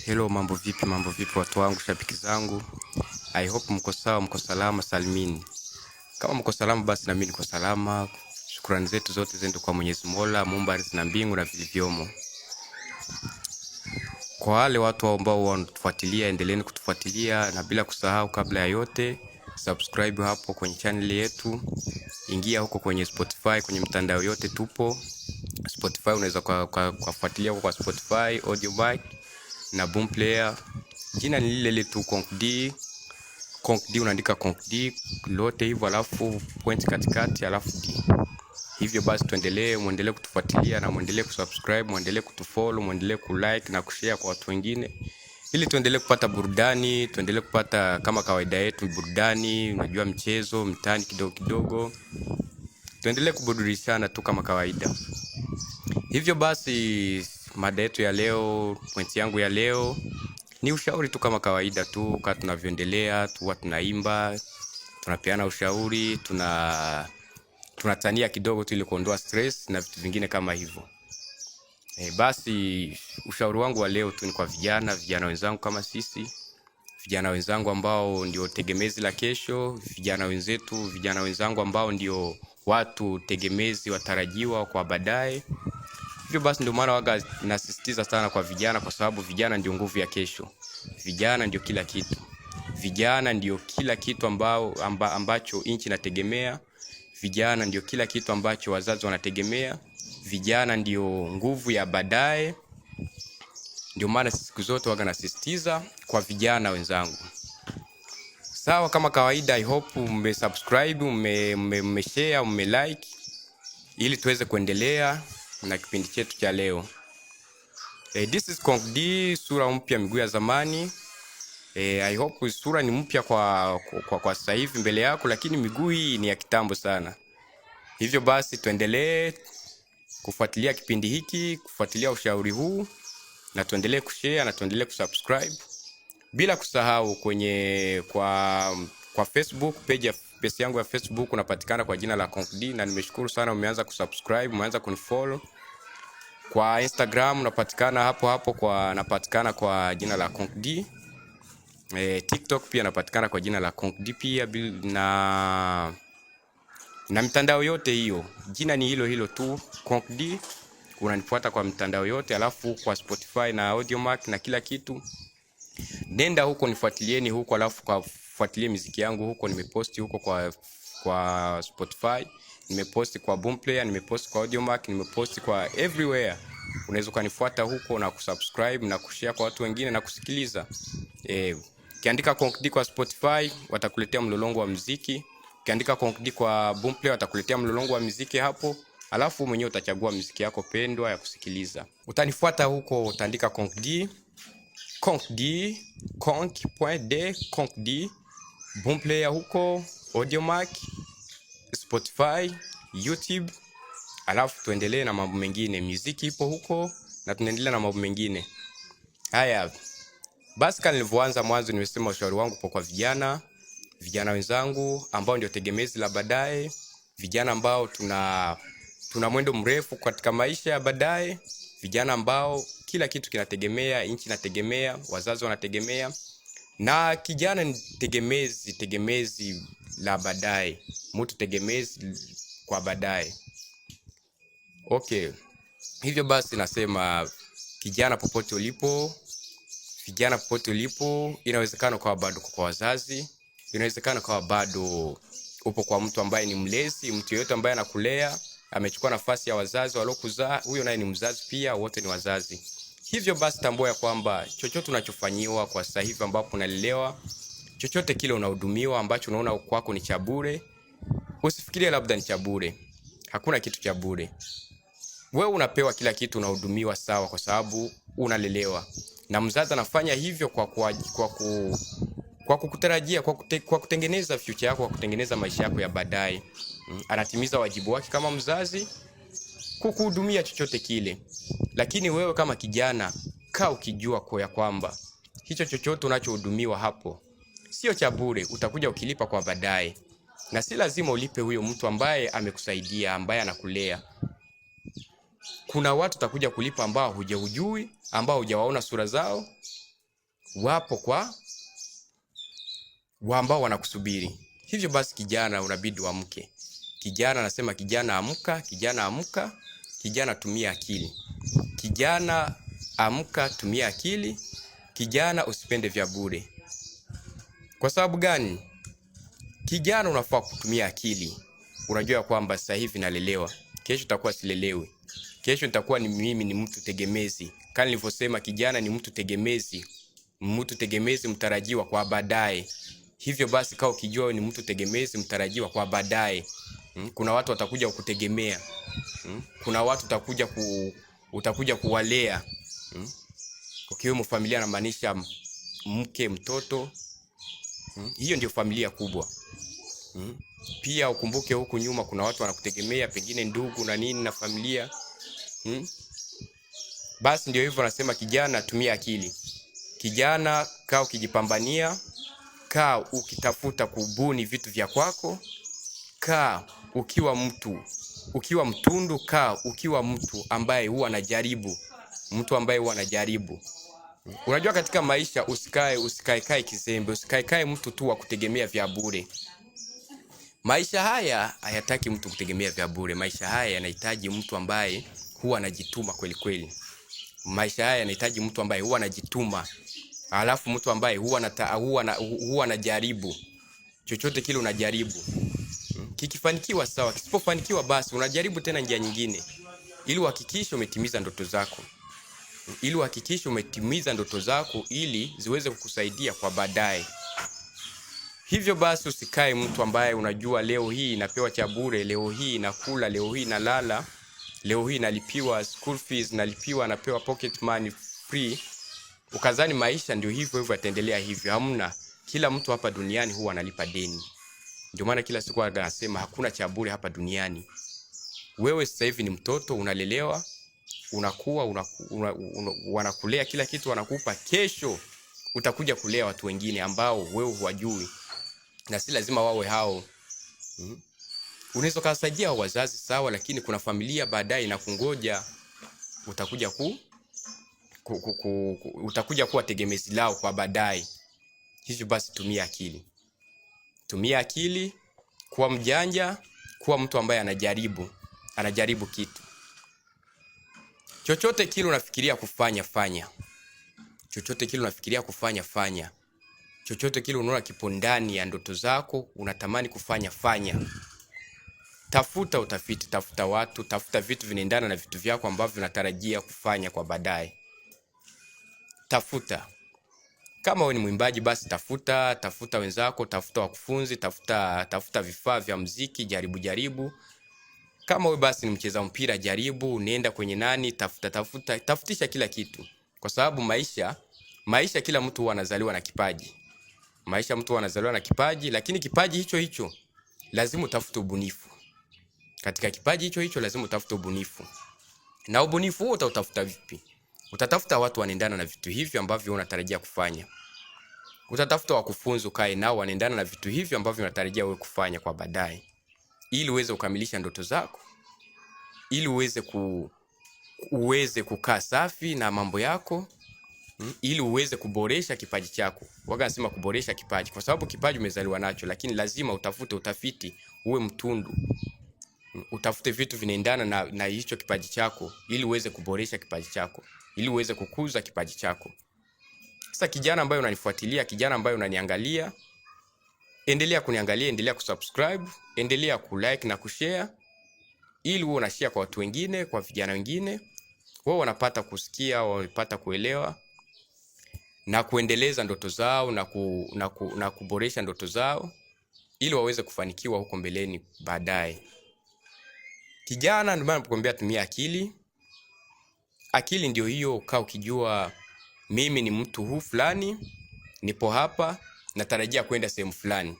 Hello, mambo vipi watu wangu, shabiki zangu. I hope mko sawa, mko salama salmini. Kama mko salama basi na mimi niko salama. Shukrani zetu zote zende kwa Mwenyezi Mola, muumba ardhi na mbingu na vilivyomo. Kwa wale watu ambao wanatufuatilia, endeleeni kutufuatilia, na bila kusahau kabla ya yote, subscribe hapo kwenye channel yetu. Ingia huko kwenye Spotify, kwenye mtandao yote tupo. Spotify unaweza kufuatilia kwa Spotify, Audiomack na Boomplayer. Jina ni lile tu, Conk D unaandika Conk D lote hivyo, alafu point katikati, alafu D. Hivyo basi muendelee kutufuatilia na muendelee kusubscribe, muendelee kutufollow, muendelee kulike na kushare kwa watu wengine, ili tuendelee kupata burudani, tuendelee kupata kama kawaida yetu burudani, unajua mchezo, mtani kidogo. Tuendelee kuburudishana tu kama kawaida. Hivyo basi mada yetu ya leo, point yangu ya leo ni ushauri tu kama kawaida tu, kama tunavyoendelea tu, tunaimba, tunapeana ushauri, tunatania kidogo tu ili kuondoa stress na vitu vingine kama hivyo. Basi ushauri wangu wa leo tu ni kwa vijana wenzangu kama sisi, vijana wenzangu ambao ndio tegemezi la kesho, vijana wenzangu ambao ndio watu tegemezi watarajiwa kwa baadaye. Hivyo basi ndio maana waga nasisitiza sana kwa vijana, kwa sababu vijana ndio nguvu ya kesho. Vijana ndio kila kitu. Vijana ndio kila kitu ambacho nchi inategemea. Vijana ndio kila kitu ambacho wazazi wanategemea. Vijana ndio nguvu ya baadaye. Ndio maana siku zote waga nasisitiza kwa vijana wenzangu. Sawa, kama kawaida, I hope mmesubscribe, mmeshare, mmelike, ili tuweze kuendelea na kipindi chetu cha leo. This is Conk D, sura mpya miguu ya zamani. I hope sura ni mpya kwa sasa hivi mbele yako, lakini miguu hii ni ya kitambo sana. Hivyo basi tuendelee kufuatilia kipindi hiki, kufuatilia ushauri huu, na tuendelee kushare na tuendelee kusubscribe. Bila kusahau kwa Facebook page yangu ya Facebook unapatikana kwa jina la Conk D, na nimeshukuru sana umeanza kusubscribe, umeanza kunifollow. Kwa Instagram napatikana hapo napatikana kwa jina la Conk D. TikTok pia napatikana kwa jina la Conk D pia, na mitandao yote hiyo jina ni hilo tu, Conk D. Unanifuata kwa mitandao yote, alafu kwa Spotify na Audiomack na kila kitu. Nenda huko nifuatilieni huko, alafu kufuatilia muziki yangu huko. Nimeposti huko kwa Spotify, nimeposti kwa Boomplayer, nimeposti kwa Audiomack, nimeposti kwa everywhere. Unaweza kunifuata huko na kusubscribe na kushare kwa watu wengine na kusikiliza. Ukiandika Conk D kwa Spotify watakuletea mlolongo wa muziki. Ukiandika Conk D kwa Boomplayer watakuletea mlolongo wa muziki hapo. Alafu mwenyewe utachagua muziki yako pendwa ya kusikiliza. Utanifuata huko, utaandika Conk D, Conk.D, Conk D, Boomplayer huko, Audiomack, Spotify, YouTube. Alafu tuendelee na mambo mengine. Muziki ipo huko na tunaendelea na mambo mengine. Haya. Basi kama nilivyoanza mwanzo, nimesema ushauri wangu kwa vijana wenzangu ambao ndio tegemezi la baadaye, vijana ambao tuna mwendo mrefu katika maisha ya baadaye, vijana ambao kila kitu kinategemea, nchi inategemea, wazazi wanategemea, na kijana ni tegemezi la baadaye, mtu tegemezi kwa baadaye. Okay. Hivyo basi nasema vijana popote ulipo, inawezekana kwa bado kwa wazazi, inawezekana kwa bado upo kwa mtu ambaye ni mlezi, mtu yeyote ambaye anakulea, amechukua nafasi ya wazazi waliokuzaa, huyo naye ni mzazi pia, wote ni wazazi. Hivyo basi tambua ya kwamba chochote unachofanyiwa kwa sasa hivi ambapo unalelewa, chochote kile unahudumiwa ambacho unaona kwako ni cha bure, usifikirie labda ni cha bure. Hakuna kitu cha bure. Wewe unapewa kila kitu, unahudumiwa sawa, kwa sababu unalelewa. Na mzazi anafanya hivyo kwa kukutarajia, kwa kutengeneza future yako, kwa kutengeneza maisha yako ya baadaye. Anatimiza wajibu wake kama mzazi kukuhudumia chochote kile. Lakini wewe kama kijana, kaa ukijua kwa kwamba hicho chochote unachohudumiwa hapo sio cha bure, utakuja ukilipa kwa baadaye. Na si lazima ulipe huyo mtu ambaye amekusaidia, ambaye anakulea. Kuna watu utakuja kulipa ambao hujui, ambao hujawaona sura zao, wapo kwa ambao wanakusubiri. Hivyo basi kijana unabidi uamke. Kijana anasema kijana amka, kijana amka, kijana tumia akili. Kijana amka, tumia akili. Kijana usipende vya bure. Kwa sababu gani? Kijana unafaa kutumia akili. Unajua kwamba sasa hivi nalelewa, kesho nitakuwa silelewi. Kesho nitakuwa mimi ni mtu tegemezi. Kama nilivyosema, kijana ni mtu tegemezi. Mtu tegemezi mtarajiwa kwa baadaye. Hivyo basi kama ukijua ni mtu tegemezi mtarajiwa kwa baadaye, kuna watu watakuja kukutegemea. Kuna watu utakuja kuwalea. Ukiwemo familia inamaanisha mke, mtoto. Hiyo ndio familia kubwa. Pia ukumbuke huku nyuma kuna watu wanakutegemea, pengine ndugu na nini na familia. Basi ndio hivyo nasema kijana tumia akili. Kijana kaa ukijipambania, kaa ukitafuta kubuni vitu vya kwako, kaa ukiwa mtundu, kaa ukiwa mtu ambaye huwa anajaribu, Unajua katika maisha usikae kizembe, usikae mtu tu wa kutegemea vya bure. Maisha haya hayataki mtu kutegemea vya bure. Maisha haya yanahitaji mtu ambaye huwa anajituma kweli kweli. Maisha haya yanahitaji mtu ambaye huwa anajituma. Alafu mtu ambaye huwa anajaribu. Chochote kile unajaribu. Kikifanikiwa sawa, kisipofanikiwa basi unajaribu tena njia nyingine. Ili uhakikishe umetimiza ndoto zako. Ili ziweze kukusaidia kwa baadaye. Hivyo basi usikae mtu ambaye unajua leo hii napewa cha bure, leo hii nakula, leo hii nalala, leo hii nalipiwa school fees, napewa pocket money free. Ukazani maisha ndio hivyo yataendelea hivyo. Hamna. Kila mtu hapa duniani huwa analipa deni. Ndio maana kila siku anasema hakuna cha bure hapa duniani. Wewe sasa hivi ni mtoto, unalelewa, unakuwa, wanakulea kila kitu wanakupa. Kesho utakuja kulea watu wengine ambao wewe huwajui. Na si lazima wawe hao. Unaweza kusaidia wazazi sawa, lakini kuna familia baadaye inakungoja. Utakuja kuwa tegemezi lao kwa baadaye. Hivyo basi tumia akili. Tumia akili, kuwa mjanja, kuwa mtu ambaye anajaribu kitu. Chochote kile unafikiria kufanya, fanya. Chochote kile unafikiria kufanya, fanya. Chochote kile unaona kipo ndani ya ndoto zako, unatamani kufanya, fanya. Tafuta utafiti, tafuta watu, tafuta vitu vinaendana na vitu vyako ambavyo unatarajia kufanya kwa baadaye. Tafuta. Kama wewe ni mwimbaji basi tafuta wenzako, tafuta wakufunzi, tafuta vifaa vya muziki, jaribu. Kama wewe basi ni mcheza mpira, jaribu, nenda kwenye nani, tafutisha kila kitu. Kwa sababu maisha kila mtu huwa anazaliwa na kipaji. Lakini kipaji hicho lazima utafute ubunifu. Katika kipaji hicho lazima utafute ubunifu. Na ubunifu huo utautafuta vipi? Utatafuta watu wanaendana na vitu hivyo ambavyo unatarajia kufanya. Utatafuta wakufunzi ukae nao wanaendana na vitu hivyo ambavyo unatarajia wewe kufanya kwa baadaye. Ili uweze kukamilisha ndoto zako. Ili uweze kukaa safi na mambo yako. Ili uweze kuboresha kipaji chako. Waga nasema kuboresha kipaji kwa sababu kipaji umezaliwa nacho, lakini lazima utafute utafiti, uwe mtundu. Utafute vitu vinaendana na hicho kipaji chako ili uweze kuboresha kipaji chako, ili uweze kukuza kipaji chako. Sasa kijana ambaye unanifuatilia, kijana ambaye unaniangalia, endelea kuniangalia, endelea kusubscribe, endelea kulike na kushare ili uwe unashare kwa watu wengine, kwa vijana wengine. Wao wanapata kusikia, wanapata kuelewa na kuendeleza ndoto zao na kuboresha ndoto zao ili waweze kufanikiwa huko mbeleni baadaye. Kijana ndio maana nakwambia tumia akili. Akili ndio hiyo, kaa ukijua mimi ni mtu huu fulani, nipo hapa, natarajia kwenda sehemu fulani.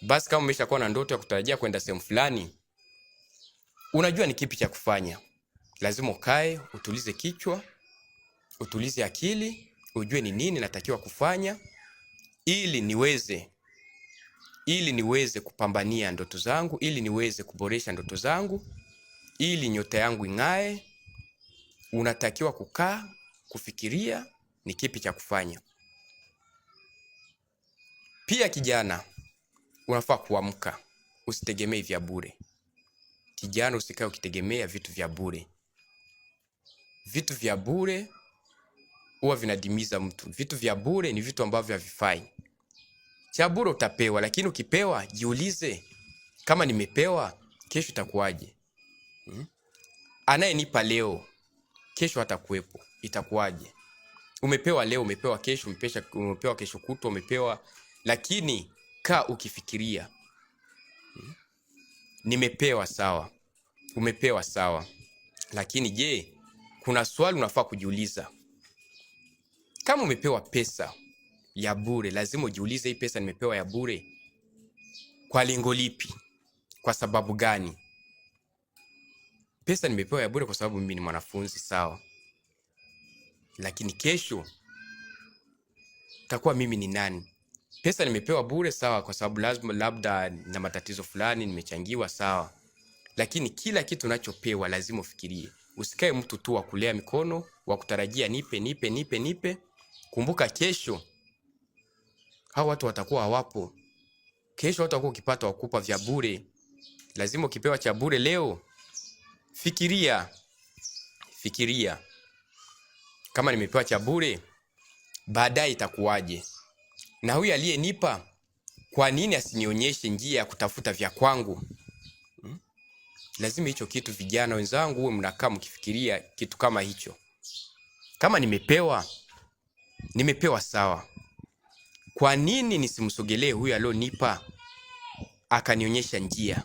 Basi kama umeshakuwa na ndoto ya kutarajia kwenda sehemu fulani, unajua ni kipi cha kufanya. Lazima ukae, utulize kichwa, utulize akili, ujue ni nini natakiwa kufanya ili niweze kupambania ndoto zangu, ili niweze kuboresha ndoto zangu, ili nyota yangu ing'ae. Unatakiwa kukaa, kufikiria ni kipi cha kufanya. Pia kijana, unafaa kuamka. Usitegemee vya bure. Kijana, usikae ukitegemea vitu vya bure. Vitu vya bure huwa vinadimiza mtu. Vitu vya bure ni vitu ambavyo havifai. Cha bure utapewa, lakini ukipewa jiulize, kama nimepewa kesho itakuwaje? Anayenipa leo kesho hatakuwepo, itakuwaje? Umepewa leo, umepewa kesho, umepewa kesho kutwa, umepewa, lakini kaa ukifikiria. Nimepewa sawa, umepewa sawa, lakini je, kuna swali unafaa kujiuliza. Kama umepewa pesa ya bure, lazima ujiulize, hii pesa nimepewa ya bure kwa lengo lipi? Kwa sababu gani? Pesa nimepewa ya bure kwa sababu mimi ni mwanafunzi, sawa, lakini kesho takuwa mimi ni nani? Pesa nimepewa bure, sawa, kwa sababu labda na matatizo fulani nimechangiwa, sawa, lakini kila kitu unachopewa lazima ufikirie. Usikae mtu tu wa kulea mikono, wa kutarajia nipe. Kumbuka kesho hao watu watakuwa hawapo. Kesho watakuwa ukipata wakupa vya bure. Lazima ukipewa cha bure leo, fikiria. Kama nimepewa cha bure, baadaye itakuwaje? Na huyu aliyenipa, kwa nini asinionyeshe njia ya kutafuta vya kwangu? Lazima hicho kitu, vijana wenzangu, uwe mnakaa mkifikiria kitu kama hicho. Kama nimepewa sawa. Kwa nini nisimsogelee huyu alionipa akanionyesha njia,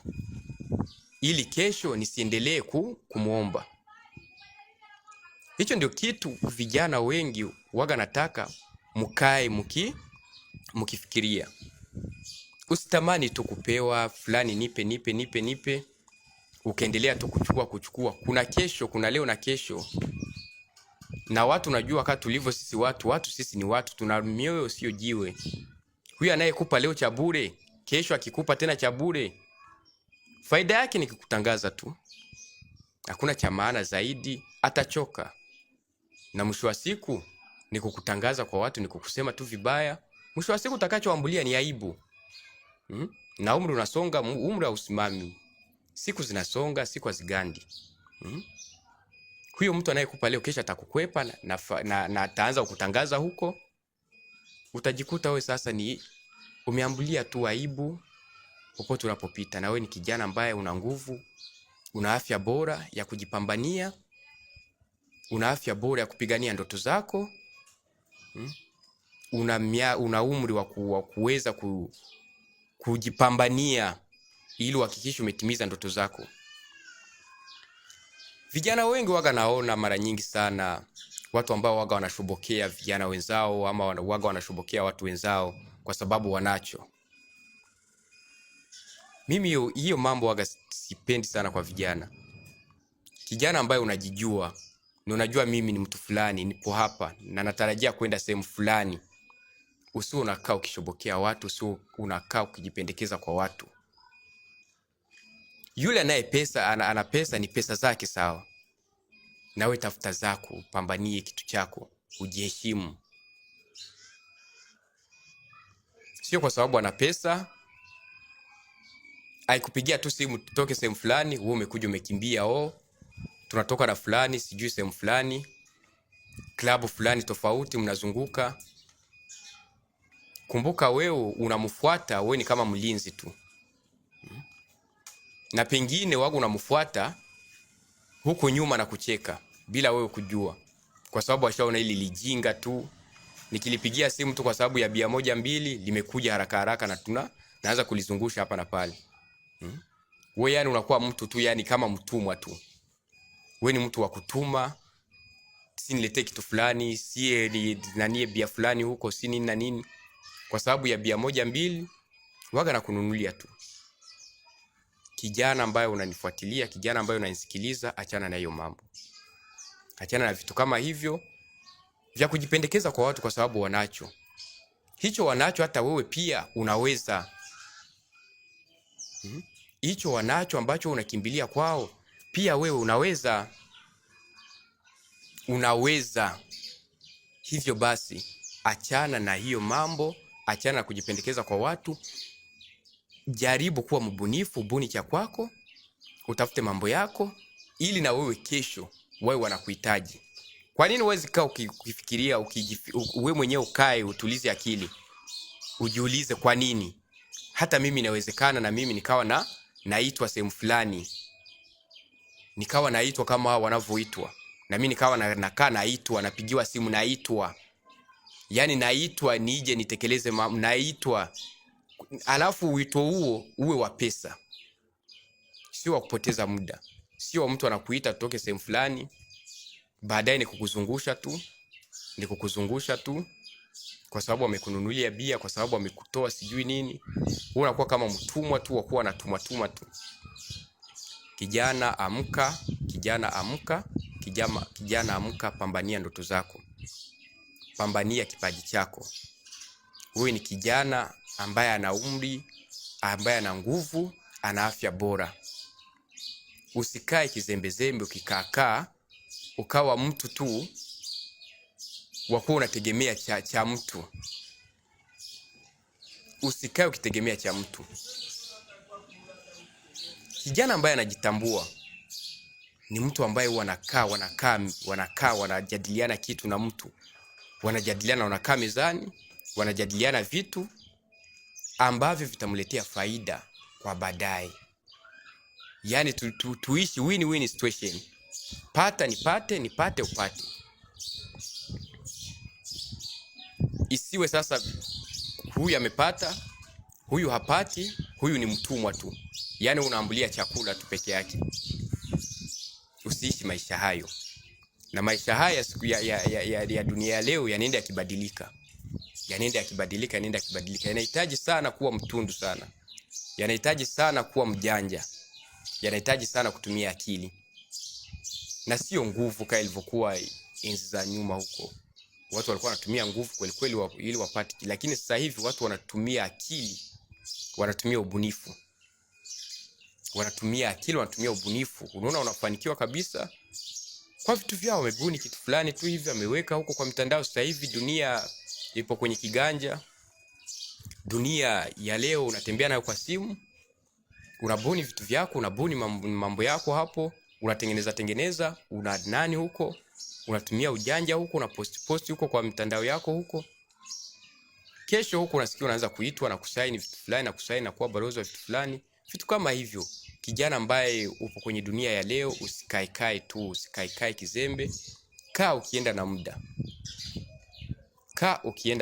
ili kesho nisiendelee kumuomba? Hicho ndio kitu vijana wengi waga nataka mkae mkifikiria. Usitamani tu kupewa fulani nipe. Ukaendelea tu kuchukua. Kuna kesho, kuna leo na kesho. Na watu najua kama tulivyo sisi watu sisi ni watu, tuna mioyo sio jiwe. Huyu anayekupa leo cha bure, kesho akikupa tena cha bure, faida yake ni kukutangaza tu. Hakuna cha maana zaidi, atachoka. Na mwisho wa siku ni kukutangaza kwa watu, ni kukusema tu vibaya. Mwisho wa siku utakachoambulia ni aibu. Na umri unasonga, umri hausimami. Siku zinasonga, siku hazigandi. Huyo mtu anayekupa leo kesho atakukwepa na ataanza kukutangaza huko. Utajikuta wewe sasa ni umeambulia tu aibu popote unapopita. Na wewe ni kijana ambaye una nguvu, una afya bora ya kujipambania, una afya bora ya kupigania ndoto zako. Una umri wa kuweza kujipambania ili uhakikishe umetimiza ndoto zako. Vijana wengi waga naona mara nyingi sana watu ambao waga wanashobokea vijana wenzao, ama waga wanashobokea watu wenzao kwa sababu wanacho. Mimi hiyo mambo waga sipendi sana kwa vijana. Kijana ambaye unajijua, na unajua mimi ni mtu fulani, nipo hapa na natarajia kwenda sehemu fulani, usio unakaa ukishobokea watu, usio unakaa ukijipendekeza kwa watu. Yule anaye pesa, ana pesa, ni pesa zake, sawa. Nawe tafuta zako, upambanie kitu chako, ujiheshimu. Sio kwa sababu ana pesa aikupigia tu simu tutoke sehemu fulani, wewe umekuja umekimbia, tunatoka na fulani sijui sehemu fulani, klabu fulani tofauti, mnazunguka. Kumbuka wewe unamfuata, wewe ni kama mlinzi tu. Na pengine wago unamfuata huko nyuma na kucheka bila wewe kujua, kwa sababu ashaona hili lijinga tu, nikilipigia simu tu kwa sababu ya 100-2 limekuja haraka na naanza kulizungusha hapa na pale. Wewe yani unakuwa mtu tu, yani kama mtumwa tu. Wewe ni mtu wa kutuma, si niletee kitu fulani, si nanie bia fulani huko, si nini na nini, kwa sababu ya 100-2 waga na kununulia tu. Kijana ambaye unanifuatilia, kijana ambaye unanisikiliza, achana na hiyo mambo. Achana na vitu kama hivyo vya kujipendekeza kwa watu kwa sababu wanacho. Hicho wanacho hata wewe pia unaweza. Hicho wanacho ambacho unakimbilia kwao, pia wewe unaweza. Hivyo basi achana na hiyo mambo, achana na kujipendekeza kwa watu. Jaribu kuwa mbunifu, buni cha kwako, utafute mambo yako ili na wewe kesho wewe wanakuhitaji. Kwa nini huwezi kaa ukifikiria wewe mwenyewe ukae utulize akili? Ujiulize kwa nini? Hata mimi inawezekana na mimi nikawa naitwa sehemu fulani. Nikawa naitwa kama hao wanavyoitwa. Na mimi nikawa nakaa naitwa, napigiwa simu naitwa. Yaani naitwa nije nitekeleze naitwa. Alafu wito huo uwe wa pesa. Sio wa kupoteza muda. Sio mtu anakuita tutoke sehemu fulani, baadaye ni kukuzungusha tu kwa sababu amekununulia bia, kwa sababu amekutoa sijui nini. Unakuwa kama mtumwa tu, wakuwa anatumwa tu. Kijana amka, kijana amka, pambania ndoto zako. Pambania kipaji chako. Wewe ni kijana ambaye ana umri, ambaye ana nguvu, ana afya bora. Usikae kizembezembe ukikaa ukawa mtu tu wakuwa unategemea cha mtu. Usikae ukitegemea cha mtu. Kijana ambaye anajitambua ni mtu ambaye wanakaa wanajadiliana kitu na mtu. Wanajadiliana, wanakaa mezani, wanajadiliana vitu ambavyo vitamletea faida kwa baadaye. Yaani tuishi win-win situation. Pata nipate upate. Isiwe sasa huyu amepata, huyu hapati, huyu ni mtumwa tu. Yaani unaambulia chakula tu peke yake. Usiishi maisha hayo. Na maisha haya siku ya dunia ya leo yanaenda yakibadilika. Yanaenda yakibadilika. Yanahitaji sana kuwa mtundu sana. Yanahitaji sana kuwa mjanja. Yanahitaji sana kutumia akili. Na sio nguvu kama ilivyokuwa enzi za nyuma huko. Watu walikuwa wanatumia nguvu kweli ili wapate, lakini sasa hivi watu wanatumia akili, wanatumia ubunifu. Wanatumia ubunifu. Unaona unafanikiwa kabisa kwa vitu vyao. Wamebuni kitu fulani tu hivi, ameweka huko kwa mitandao. Sasa hivi dunia ipo kwenye kiganja. Dunia ya leo unatembea nayo kwa simu. Unabuni vitu vyako, unabuni mambo yako hapo, unatengeneza, una nani huko, unatumia ujanja huko, una post huko kwa mitandao yako huko. Kesho huko unasikia unaanza kuitwa na kusaini vitu fulani, na kusaini na kuwa balozi wa vitu fulani. Vitu kama hivyo. Kijana ambaye upo kwenye dunia ya leo, usikae kizembe. Kaa ukienda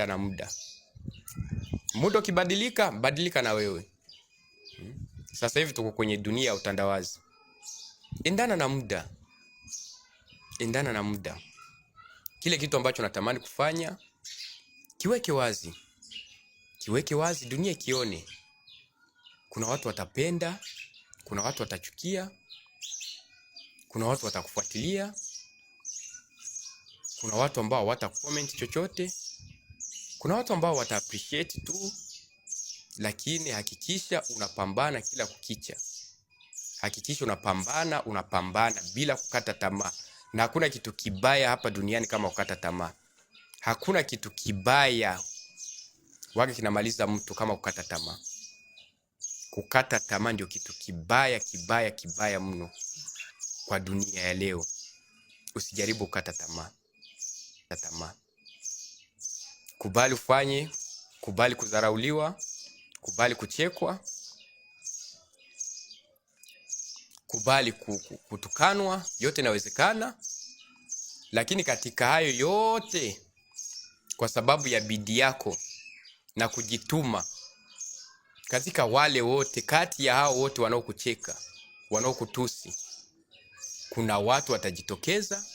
na muda. Muda ukibadilika, badilika na wewe. Sasa hivi tuko kwenye dunia ya utandawazi. Endana na muda. Kile kitu ambacho unatamani kufanya, kiweke wazi, dunia kione. Kuna watu watapenda, kuna watu watachukia, kuna watu watakufuatilia, kuna watu ambao watakomment chochote, kuna watu ambao wata appreciate tu. Lakini hakikisha unapambana kila kukicha. Hakikisha unapambana bila kukata tamaa. Na hakuna kitu kibaya hapa duniani kama kukata tamaa. Hakuna kitu kibaya waga kinamaliza mtu kama kukata tamaa. Kukata tamaa ndio kitu kibaya mno kwa dunia ya leo. Usijaribu kukata tamaa. Kubali ufanye, kubali kudharauliwa, kubali kuchekwa, kubali kutukanwa, yote inawezekana. Lakini katika hayo yote, kwa sababu ya bidii yako na kujituma, katika wale wote, kati ya hao wote wanaokucheka, wanaokutusi, kuna watu watajitokeza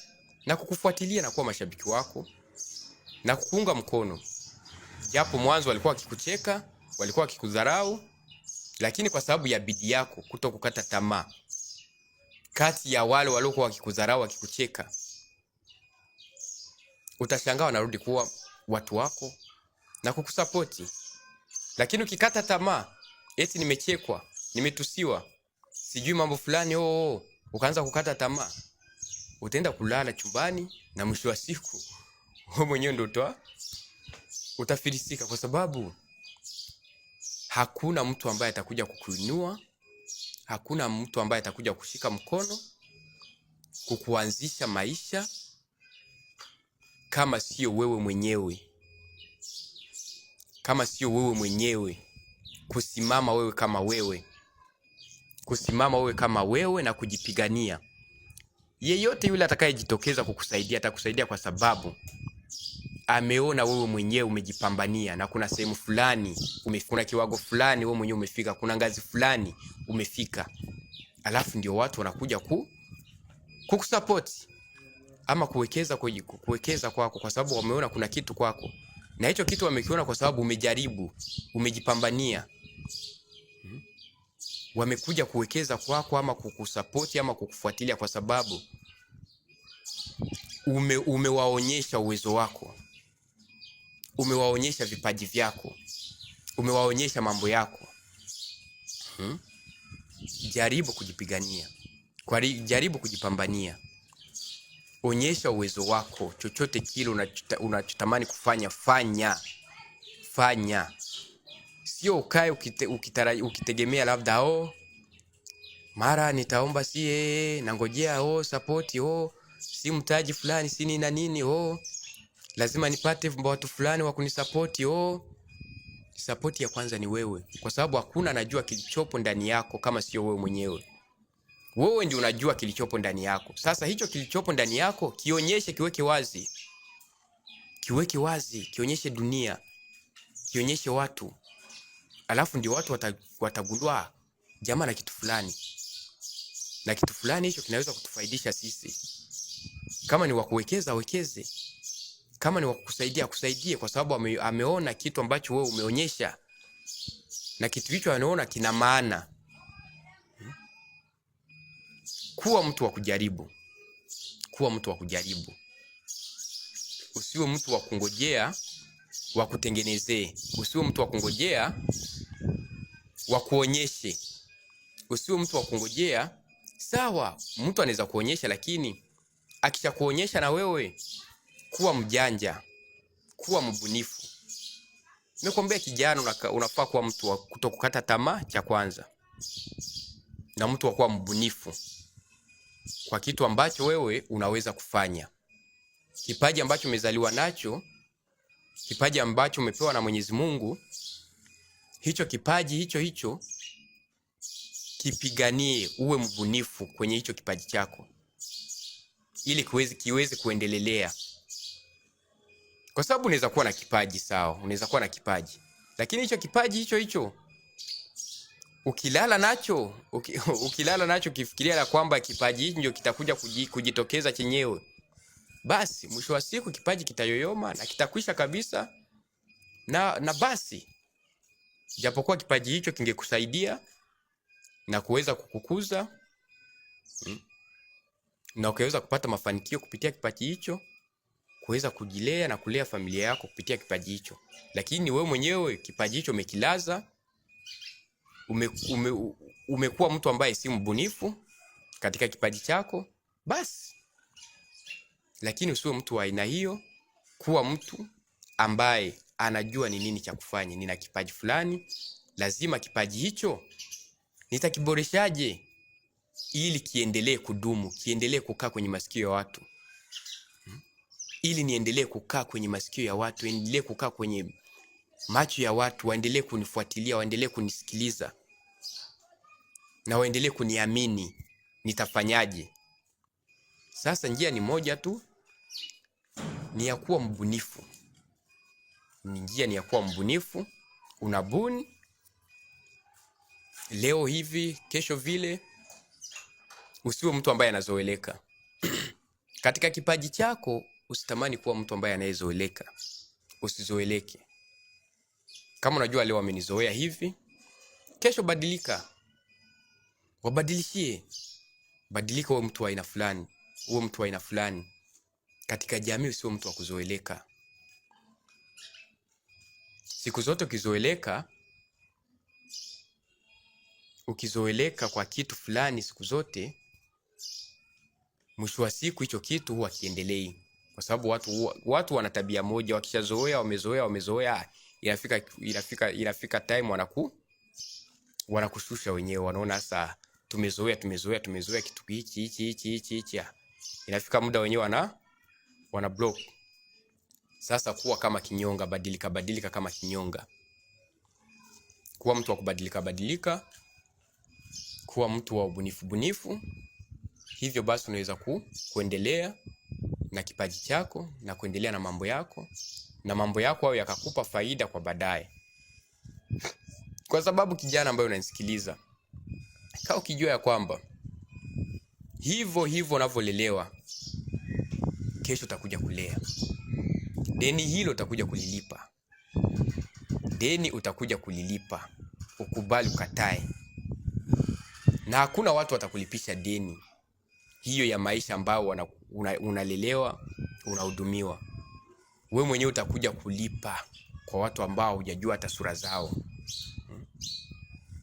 na kukufuatilia na kuwa mashabiki wako na kukuunga mkono. Japo mwanzo walikuwa wakikucheka, walikuwa wakikudharau, lakini kwa sababu ya bidii yako kutokukata tamaa, kati ya wale waliokuwa wakikudharau, wakikucheka, utashangaa wanarudi kuwa watu wako na kukusapoti. Lakini ukikata tamaa, eti nimechekwa, nimetusiwa, sijui mambo fulani, ukaanza kukata tamaa, utaenda kulala chumbani na mwisho wa siku wewe mwenyewe ndio utafilisika, kwa sababu hakuna mtu ambaye atakuja kukuinua, hakuna mtu ambaye atakuja kushika mkono kukuanzisha maisha kama sio wewe mwenyewe. Kama sio wewe mwenyewe kusimama wewe kama wewe. Kusimama wewe kama wewe na kujipigania. Yeyote yule atakayejitokeza kukusaidia atakusaidia kwa sababu ameona wewe mwenyewe umejipambania, na kuna sehemu fulani kuna kiwango fulani wewe mwenyewe umefika, kuna ngazi fulani umefika. Alafu ndio watu wanakuja kukusupport ama kuwekeza kwako kwa sababu wameona kuna kitu kwako. Na hicho kitu wamekiona kwa sababu umejaribu, umejipambania. Wamekuja kuwekeza kwako ama kukusupport ama kukufuatilia kwa sababu umewaonyesha uwezo wako. Umewaonyesha vipaji vyako. Umewaonyesha mambo yako. Jaribu kujipigania. Jaribu kujipambania. Onyesha uwezo wako. Chochote kile unachotamani kufanya, fanya. Sio ukae ukitegemea labda mara nitaomba nangojea support si mtaji fulani si nini na nini lazima nipate watu fulani wa kunisupport Support ya kwanza ni wewe, kwa sababu hakuna anajua kilichopo ndani yako kama sio wewe mwenyewe. Wewe ndio unajua kilichopo ndani yako. Sasa hicho kilichopo ndani yako kionyeshe, kiweke wazi, kionyeshe dunia, kionyeshe watu. Alafu ndio watu watagundua jamaa na kitu fulani. Na kitu fulani hicho kinaweza kutufaidisha sisi. Kama ni wa kuwekeza, wekeze. Kama ni wa kukusaidia, kusaidie, kwa sababu ameona kitu ambacho wewe umeonyesha. Na kitu hicho anaona kina maana. Kuwa mtu wa kujaribu. Usiwe mtu wa kungojea wa kutengenezee. Usiwe mtu wa kungojea wa kuonyeshe. Usiwe mtu wa kungojea. Sawa, mtu anaweza kuonyesha, lakini akisha kuonyesha na wewe kuwa mjanja, kuwa mbunifu. Nimekwambia kijana unafaa kuwa mtu wa kutokukata tamaa cha kwanza. Na mtu wa kuwa mbunifu kwa kitu ambacho wewe unaweza kufanya. Kipaji ambacho umezaliwa nacho, kipaji ambacho umepewa na Mwenyezi Mungu, hicho kipaji hicho kipiganie, uwe mbunifu kwenye hicho kipaji chako. Ili kiweze kuendelea. Kwa sababu unaweza kuwa na kipaji, sawa, unaweza kuwa na kipaji. Lakini hicho kipaji hicho ukilala nacho kifikiria la kwamba kipaji hicho ndio kitakuja kujitokeza chenyewe, basi mwisho wa siku kipaji kitayoyoma na kitakwisha kabisa. Na basi japokuwa kipaji hicho kingekusaidia na kuweza kukukuza na ukaweza kupata mafanikio kupitia kipaji hicho, kuweza kujilea na kulea familia yako kupitia kipaji hicho. Lakini wewe mwenyewe kipaji hicho umekilaza, umekuwa mtu ambaye si mbunifu katika kipaji chako, basi. Lakini usiwe mtu wa aina hiyo. Kuwa mtu ambaye anajua ni nini cha kufanya. Nina kipaji fulani, lazima kipaji hicho nitakiboreshaje ili kiendelee kudumu, kiendelee kukaa kwenye masikio ya watu. Ili niendelee kukaa kwenye masikio ya watu, endelee kukaa kwenye macho ya watu, waendelee kunifuatilia, waendelee kunisikiliza. Na waendelee kuniamini. Nitafanyaje? Sasa njia ni moja tu, ni ya kuwa mbunifu. Njia ni ya kuwa mbunifu. Unabuni leo hivi, kesho vile. Usiwe mtu ambaye anazoeleka. Katika kipaji chako usitamani kuwa mtu ambaye anayezoeleka. Usizoeleke. Kama unajua leo amenizoea hivi, kesho badilika. Wabadilishie. Badilika, uwe mtu wa aina fulani. Uwe mtu wa aina fulani. Katika jamii usiwe mtu wa kuzoeleka. Siku zote ukizoeleka kwa kitu fulani siku zote, mwisho wa siku hicho kitu huwa kiendelei. Kwa sababu watu wana tabia moja, wakishazoea, wamezoea, inafika time wanakushusha wenyewe, wanaona sasa tumezoea kitu hichi. Inafika muda wenyewe wana block. Sasa kuwa kama kinyonga, badilika kama kinyonga. Kuwa mtu wa kubadilika, kuwa mtu wa ubunifu. Hivyo basi unaweza kuendelea na kipaji chako na kuendelea na mambo yako, na mambo yako hayo yakakupa faida kwa baadaye. Kwa sababu kijana ambaye unanisikiliza, kaa ukijua ya kwamba hivyo unavyolelewa, kesho utakuja kulea. Deni hilo utakuja kulilipa. Deni utakuja kulilipa. Ukubali ukatae. Na hakuna watu watakulipisha deni hiyo ya maisha ambao unalelewa, unahudumiwa. Wewe mwenyewe utakuja kulipa kwa watu ambao hujajua hata sura zao.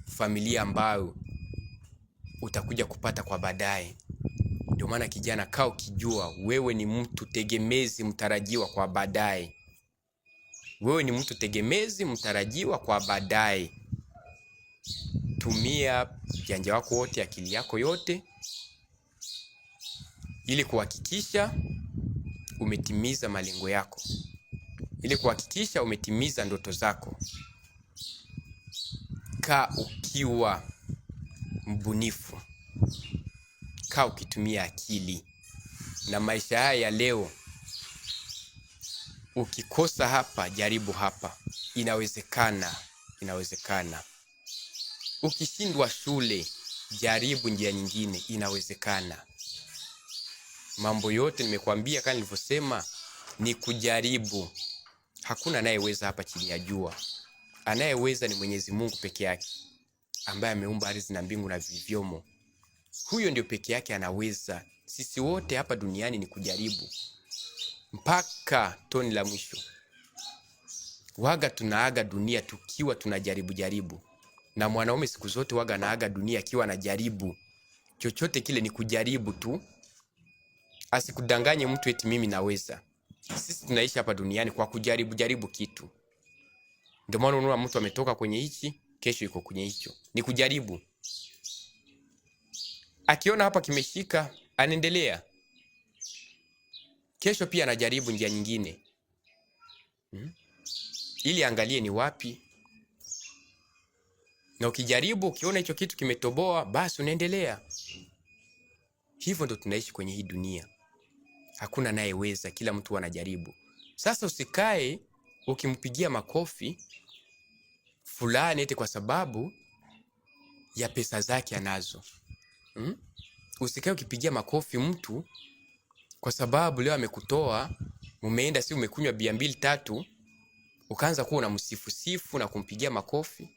Familia ambayo utakuja kupata kwa baadaye. Ndio maana kijana, kaa ukijua wewe ni mtu tegemezi mtarajiwa kwa baadaye. Wewe ni mtu tegemezi mtarajiwa kwa baadaye. Tumia janja wako wote, akili yako yote, ili kuhakikisha umetimiza malengo yako, ili kuhakikisha umetimiza ndoto zako. Kaa ukiwa mbunifu, kaa ukitumia akili. Na maisha haya ya leo, ukikosa hapa, jaribu hapa. Inawezekana. Ukishindwa shule, jaribu njia nyingine, inawezekana. Mambo yote nimekuambia, kama nilivyosema, ni kujaribu. Hakuna anayeweza hapa chini ya jua. Anayeweza ni Mwenyezi Mungu peke yake, ambaye ameumba ardhi na mbingu na vilivyomo. Huyo ndio peke yake anaweza. Sisi wote hapa duniani ni kujaribu mpaka toni la mwisho. Waga tunaaga dunia tukiwa tunajaribu. Na mwanaume siku zote waga naaga dunia akiwa anajaribu. Chochote kile ni kujaribu tu. Asikudanganye mtu eti mimi naweza. Sisi tunaishi hapa duniani kwa kujaribu kitu. Ndio maana unaona mtu ametoka kwenye hichi, kesho yuko kwenye hicho. Ni kujaribu. Akiona hapa kimeshika, anaendelea. Kesho pia anajaribu njia nyingine. Ili angalie ni wapi. Na ukijaribu, ukiona hicho kitu kimetoboa, basi unaendelea. Hivyo ndo tunaishi kwenye hii dunia. Hakuna anayeweza, kila mtu anajaribu. Sasa usikae ukimpigia makofi fulani eti kwa sababu ya pesa zake anazo. Usikae ukipigia makofi mtu kwa sababu leo amekutoa, umeenda si umekunywa bia 2-3, ukaanza kuwa unamsifu na kumpigia makofi.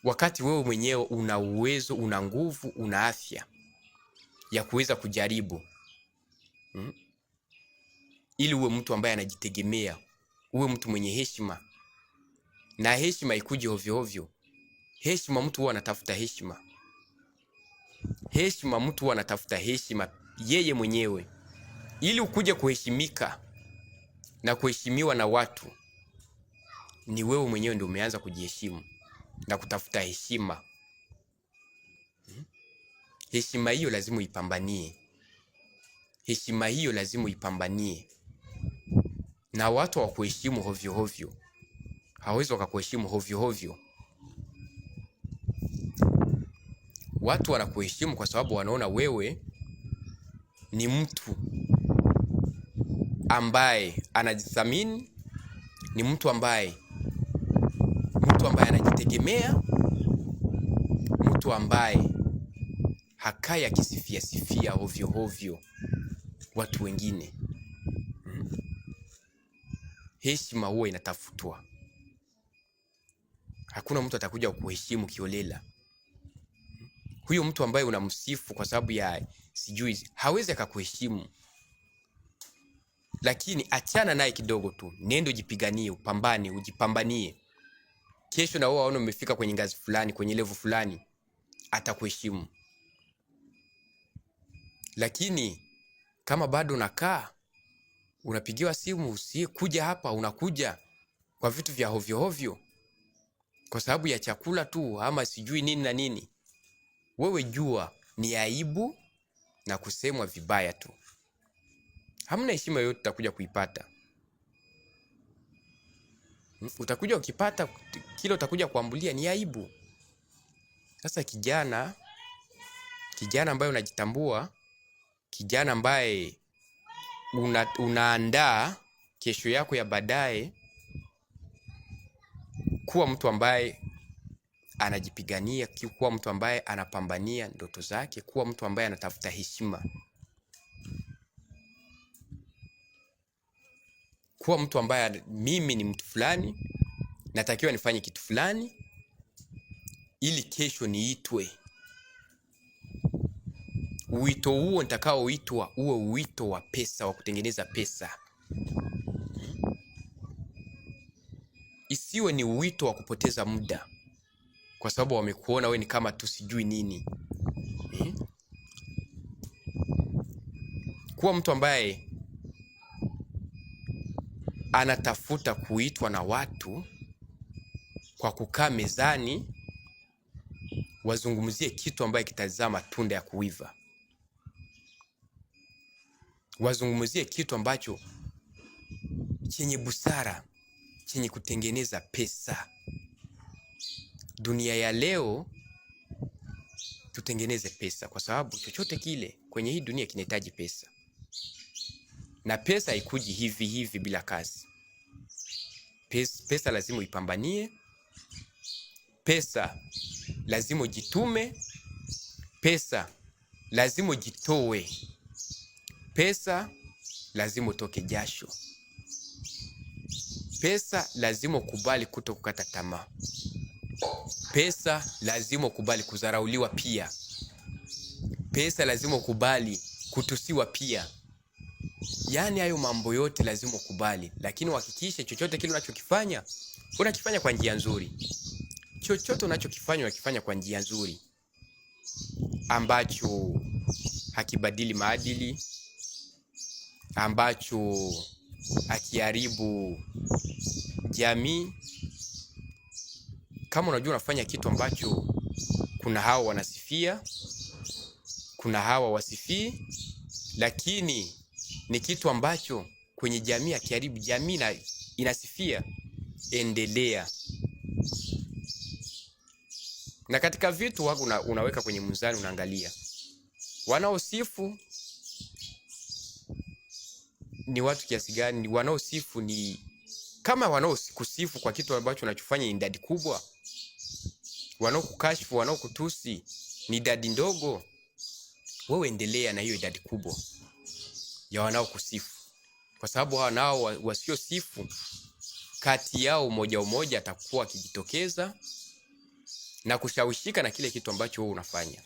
Wakati wewe mwenyewe una uwezo, una nguvu, una afya ya kuweza kujaribu. Ili uwe mtu ambaye anajitegemea, uwe mtu mwenye heshima. Na heshima ikuje ovyo. Heshima mtu huwa anatafuta heshima. Mtu huwa anatafuta heshima yeye mwenyewe. Ili ukuje kuheshimika na kuheshimiwa na watu, ni wewe mwenyewe ndio umeanza kujiheshimu na kutafuta heshima. Heshima hiyo lazima uipambanie. Na watu hawakuheshimu hovyo. Hawezi wakakuheshimu hovyo. Watu wanakuheshimu kwa sababu wanaona wewe ni mtu ambaye anajithamini, ni mtu ambaye anajitegemea, mtu ambaye hakai akisifia hovyo watu wengine. Heshima huwa inatafutwa. Hakuna mtu atakuja kukuheshimu kiolela. Huyo mtu ambaye unamsifu kwa sababu ya sijui, hawezi akakuheshimu. Lakini achana naye kidogo tu. Nenda ujipiganie, ujipambanie. Kesho na wewe waone umefika kwenye ngazi fulani, kwenye level fulani, atakuheshimu. Lakini kama bado unakaa, unapigiwa simu, kuja hapa, unakuja kwa vitu vya hovyo, kwa sababu ya chakula tu ama sijui nini na nini, wewe jua ni aibu na kusemwa vibaya tu. Hamna heshima yoyote utakuja kuipata. Utakuja ukipata kile utakuja kuambulia ni aibu. Sasa kijana ambaye unajitambua, kijana ambaye unaandaa kesho yako ya baadaye, kuwa mtu ambaye anajipigania, kuwa mtu ambaye anapambania ndoto zake, kuwa mtu ambaye anatafuta heshima, kuwa mtu ambaye mimi ni mtu fulani, natakiwa nifanye kitu fulani ili kesho niitwe. Uwito huo nitakaoitwa uwe uwito wa pesa, wa kutengeneza pesa. Isiwe ni uwito wa kupoteza muda kwa sababu wamekuona wewe ni kama tu sijui nini. Kuwa mtu ambaye anatafuta kuitwa na watu kwa kukaa mezani wazungumzie kitu ambaye kitazaa matunda ya kuiva. Wazungumzie kitu ambacho chenye busara, chenye kutengeneza pesa. Dunia ya leo tutengeneze pesa, kwa sababu chochote kile kwenye hii dunia kinahitaji pesa. Na pesa haikuji hivi hivi bila kazi. Pesa lazima uipambanie. Pesa lazima ujitume. Pesa lazima ujitoe. Pesa lazima utoke jasho. Pesa lazima ukubali kutokukata tamaa. Pesa lazima ukubali kudharauliwa pia. Pesa lazima ukubali kutusiwa pia. Yaani hayo mambo yote lazima ukubali, lakini uhakikishe chochote kile unachokifanya unakifanya kwa njia nzuri. Chochote unachokifanya unakifanya kwa njia nzuri ambacho hakibadili maadili, ambacho hakiharibu jamii. Kama unajua unafanya kitu ambacho kuna hao wanasifia, kuna hawa wasifii, lakini ni kitu ambacho kwenye jamii hakiharibu jamii na inasifia, endelea. Na katika vitu wako unaweka kwenye mzani, unaangalia wanaosifu ni watu kiasi gani, wanaosifu ni kama wanaokusifu kwa kitu ambacho unachofanya ni idadi kubwa, wanaokukashifu, wanaokutusi ni idadi ndogo, wewe endelea na hiyo idadi kubwa ya wanaokusifu, kwa sababu hao nao wasiosifu kati yao umoja atakuwa akijitokeza na kushawishika na kile kitu ambacho wewe unafanya.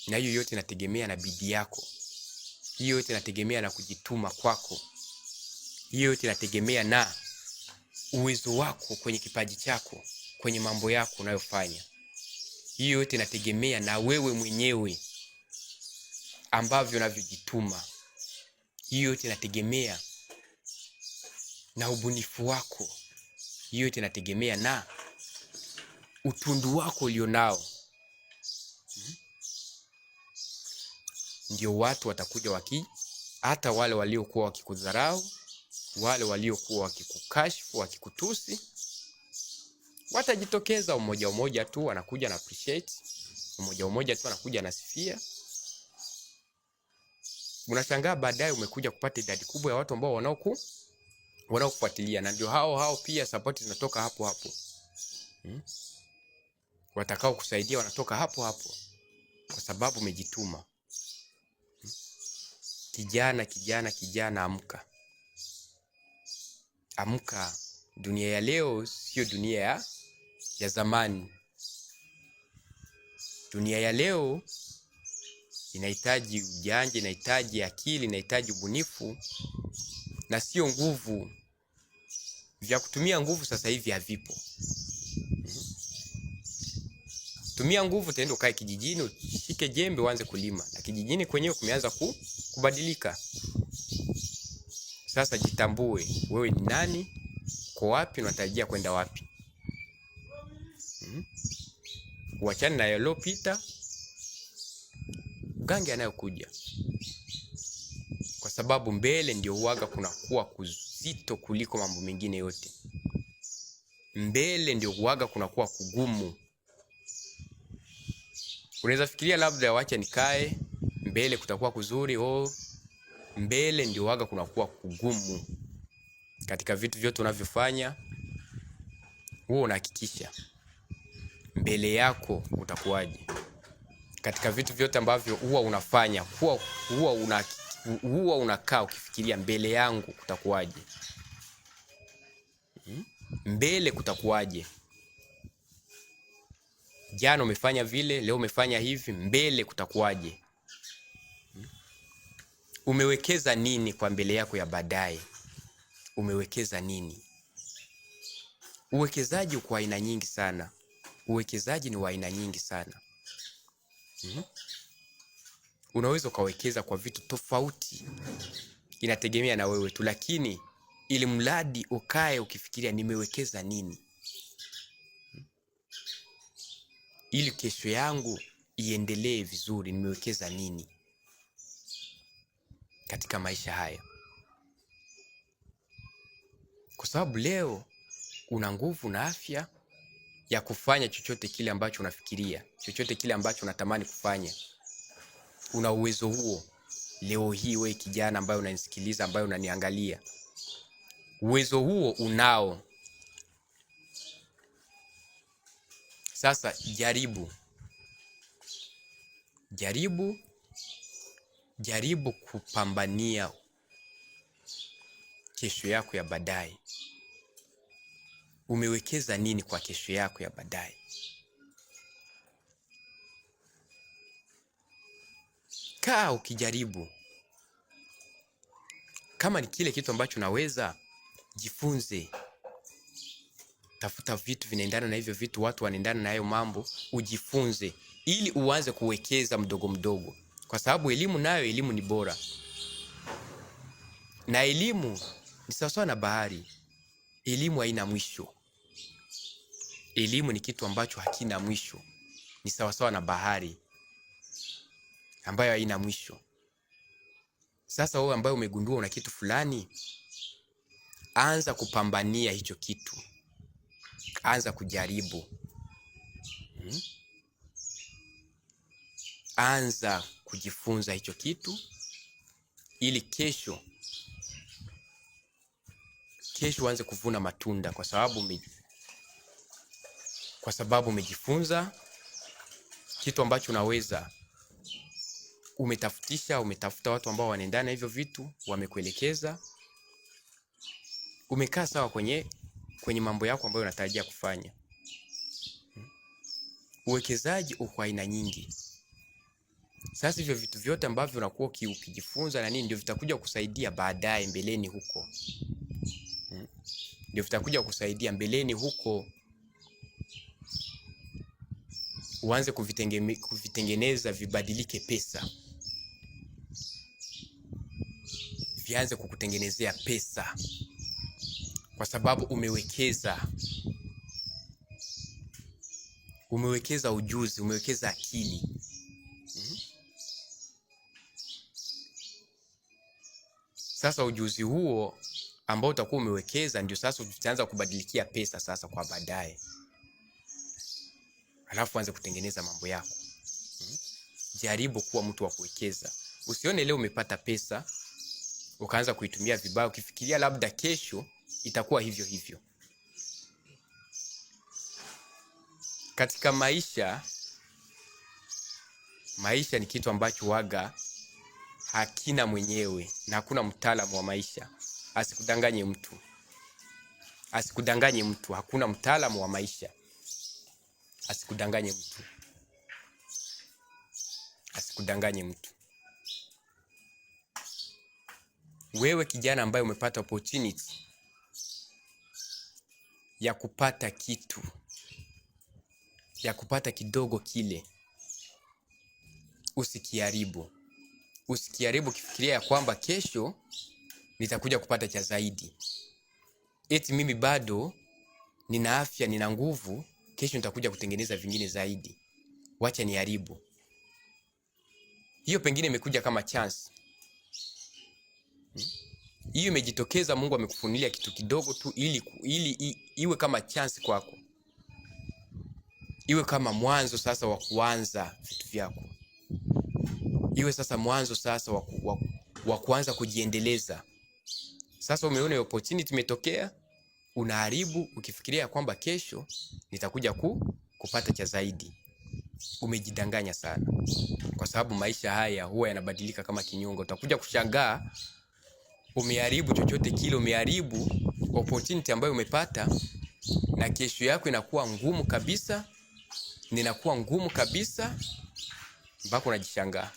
Na hiyo yote inategemea na bidii yako. Hiyo yote inategemea na kujituma kwako. Hiyo yote inategemea na uwezo wako kwenye kipaji chako, kwenye mambo yako unayofanya. Hiyo yote inategemea na wewe mwenyewe ambavyo unavyojituma. Hiyo yote inategemea na ubunifu wako. Hiyo yote inategemea na utundu wako ulionao. Ndio watu watakuja hata wale waliokuwa wakikudharau, wale waliokuwa wakikukashifu, wakikutusi, watajitokeza umoja tu, wanakuja na appreciate, umoja tu wanakuja na sifia. Unashangaa baadaye umekuja kupata idadi kubwa ya watu ambao wanaokufuatilia, na ndio hao pia support zinatoka hapo. Watakao kusaidia wanatoka hapo, kwa sababu umejituma. Kijana, amka. Amka. Dunia ya leo sio dunia ya zamani. Dunia ya leo inahitaji ujanja, inahitaji akili, inahitaji ubunifu na sio nguvu. Vya kutumia nguvu sasa hivi havipo. Tumia nguvu, tendo ukae kijijini, ushike jembe uanze kulima, na kijijini kwenyewe kumeanza kubadilika. Sasa jitambue wewe ni nani, Kwa wapi unatarajia kwenda wapi? Uachane na yaliyopita, ugange anayokuja. Kwa sababu mbele ndio huaga kunakuwa kuzito kuliko mambo mengine yote. Mbele ndio huaga kunakuwa kugumu. Unaweza fikiria labda wacha nikae, mbele kutakuwa kuzuri. Mbele ndio huaga kunakuwa kugumu. Katika vitu vyote unavyofanya, wewe unahakikisha mbele yako utakuwaje. Katika vitu vyote ambavyo huwa unafanya, huwa unakaa ukifikiria mbele yangu kutakuwaje. Mbele kutakuwaje. Jana umefanya vile, leo umefanya hivi, mbele kutakuwaje. Umewekeza nini kwa mbele yako ya baadaye? Umewekeza nini? Uwekezaji uko aina nyingi sana. Uwekezaji ni wa aina nyingi sana. Unaweza ukawekeza kwa vitu tofauti. Inategemea na wewe tu, lakini ili mradi ukae ukifikiria nimewekeza nini. Ili kesho yangu iendelee vizuri, nimewekeza nini katika maisha haya. Kwa sababu leo una nguvu na afya ya kufanya chochote kile ambacho unafikiria, chochote kile ambacho unatamani kufanya. Una uwezo huo leo hii, wewe kijana ambaye unanisikiliza, ambaye unaniangalia. Uwezo huo unao. Sasa jaribu kupambania kesho yako ya baadaye. Umewekeza nini kwa kesho yako ya baadaye? Kaa ukijaribu. Kama ni kile kitu ambacho unaweza, jifunze. Tafuta vitu vinaendana na hivyo vitu, watu wanaendana na hayo mambo, ujifunze ili uanze kuwekeza mdogo mdogo. Kwa sababu elimu ni bora. Na elimu ni sawasawa na bahari. Elimu haina mwisho. Elimu ni kitu ambacho hakina mwisho. Ni sawasawa na bahari ambayo haina mwisho. Sasa wewe ambaye umegundua una kitu fulani, anza kupambania hicho kitu. Anza kujaribu. Anza kujifunza hicho kitu ili kesho uanze kuvuna matunda, kwa sababu umejifunza kitu ambacho unaweza. Umetafuta watu ambao wanaendana na hivyo vitu, wamekuelekeza. Umekaa sawa kwenye mambo yako ambayo unatarajia kufanya. Uwekezaji uko aina nyingi. Sasa hivyo vitu vyote ambavyo unakuwa ukijifunza na nini, ndio vitakuja kusaidia baadaye mbeleni huko. Ndio vitakuja kusaidia mbeleni huko. Uanze kuvitengeneza vibadilike pesa. Vianze kukutengenezea pesa. Kwa sababu umewekeza ujuzi, umewekeza akili. Sasa ujuzi huo ambao utakuwa umewekeza ndio sasa utaanza kubadilikia pesa sasa kwa baadaye. Alafu anze kutengeneza mambo yako. Jaribu kuwa mtu wa kuwekeza. Usione leo umepata pesa ukaanza kuitumia vibaya ukifikiria labda kesho itakuwa hivyo hivyo. Katika maisha ni kitu ambacho waga hakina mwenyewe na hakuna mtaalamu wa maisha. Asikudanganye mtu. Hakuna mtaalamu wa maisha. Asikudanganye mtu. Wewe kijana ambaye umepata opportunity ya kupata kitu, ya kupata kidogo kile, usikiharibu. Usikiharibu kifikiria ya kwamba kesho nitakuja kupata cha zaidi. eti mimi bado nina afya, nina nguvu, kesho nitakuja kutengeneza vingine zaidi, wacha niharibu. Hiyo pengine imekuja kama chance. Hiyo imejitokeza, Mungu amekufunulia kitu kidogo tu ili iwe kama chance kwako. Iwe kama mwanzo sasa wa kuanza vitu vyako. Iwe sasa mwanzo sasa wa kuanza kujiendeleza. Sasa umeona opportunity imetokea, unaharibu ukifikiria kwamba kesho nitakuja kupata cha zaidi. Umejidanganya sana. Kwa sababu maisha haya huwa yanabadilika kama kinyongo. Utakuja kushangaa umeharibu chochote kile, umeharibu opportunity ambayo umepata, na kesho yako inakuwa ngumu kabisa, ninakuwa ngumu kabisa, mpaka unajishangaa.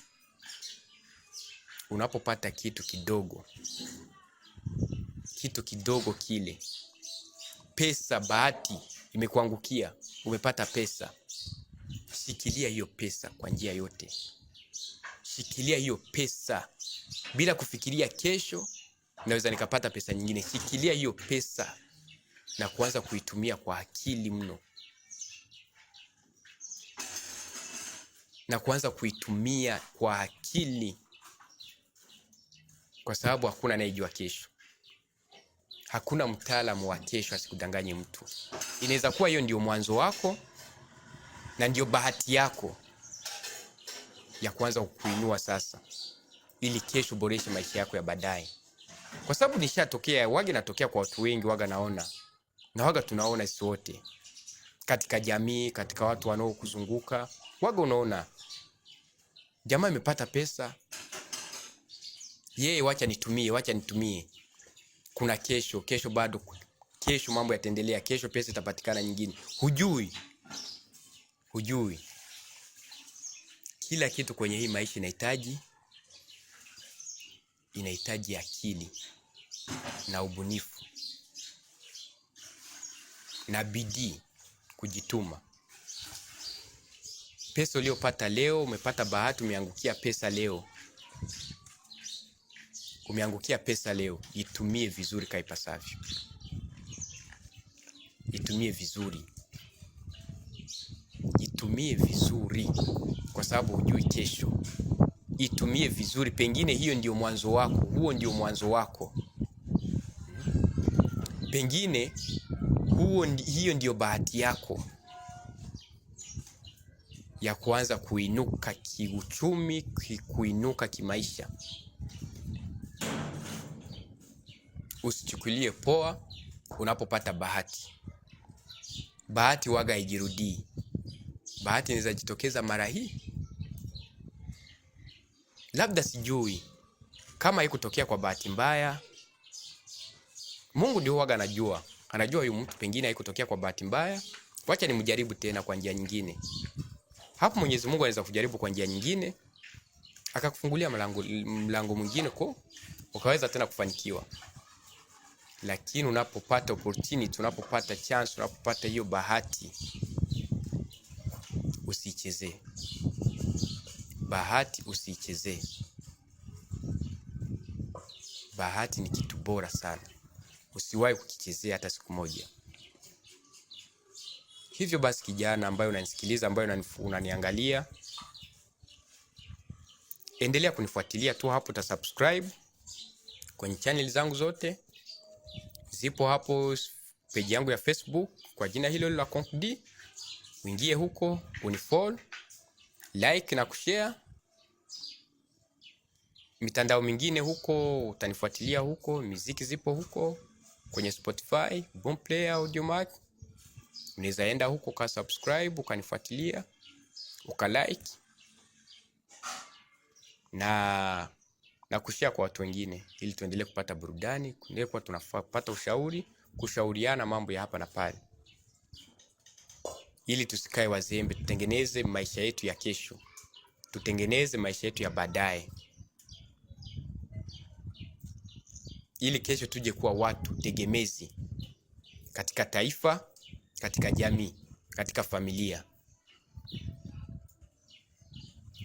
Unapopata kitu kidogo kile, pesa, bahati imekuangukia, umepata pesa, shikilia hiyo pesa kwa njia yote. Shikilia hiyo pesa bila kufikiria kesho naweza nikapata pesa nyingine. Shikilia hiyo pesa na kuanza kuitumia kwa akili mno, na kuanza kuitumia kwa akili, kwa sababu hakuna anayejua kesho. Hakuna mtaalamu wa kesho, asikudanganye mtu. Inaweza kuwa hiyo ndio mwanzo wako na ndio bahati yako ya kuanza kukuinua sasa, ili kesho boreshe maisha yako ya baadaye. Kwa sababu nishatokea, waga natokea kwa watu wengi, waga naona. Na waga tunaona sisi wote. Katika jamii, katika watu wanaokuzunguka, waga unaona. Jamaa amepata pesa, yeye wacha nitumie. Kuna kesho bado, kesho mambo yataendelea, kesho pesa itapatikana nyingine. Hujui. Kila kitu kwenye hii maisha inahitaji akili na ubunifu na bidii, kujituma. Pesa uliyopata leo, umepata bahati, umeangukia pesa leo, itumie vizuri kaipasavyo. Itumie vizuri kwa sababu hujui kesho. Itumie vizuri, pengine hiyo ndio mwanzo wako, huo ndio mwanzo wako. Pengine hiyo ndio bahati yako ya kuanza kuinuka kiuchumi, kuinuka kimaisha. Usichukulie poa unapopata bahati. Bahati waga haijirudii. Bahati inaweza jitokeza mara hii, labda sijui kama haikutokea kwa bahati mbaya. Mungu ndio waga anajua huyu mtu pengine haikutokea kwa bahati mbaya, wacha nimjaribu tena kwa njia nyingine. Hapo Mwenyezi Mungu anaweza kujaribu kwa njia nyingine, akakufungulia mlango mwingine kwa ukaweza tena kufanikiwa. Lakini unapopata opportunity, unapopata chance, unapopata hiyo bahati, usichezee. Bahati usichezee. Bahati ni kitu bora sana. Usiwahi kukichezea hata siku moja. Hivyo basi, kijana ambaye unanisikiliza, ambaye unaniangalia, endelea kunifuatilia tu hapo, utasubscribe kwenye channel zangu zote. Zipo hapo page yangu ya Facebook kwa jina hilo la Conk D. Uingie huko, unifollow, like na kushare. Mitandao mingine huko utanifuatilia huko, muziki zipo huko kwenye Spotify, Boomplay, Audiomack. Unaweza enda huko ka subscribe, ukanifuatilia, ukalike na kushare kwa watu wengine, ili tuendelee kupata burudani, tuendelee kwa tunapata kushauriana mambo ya hapa na pale. Ili tusikae wazembe, tutengeneze maisha yetu ya kesho. Tutengeneze maisha yetu ya baadaye. Ili kesho tuje kuwa watu tegemezi katika taifa, katika jamii, katika familia.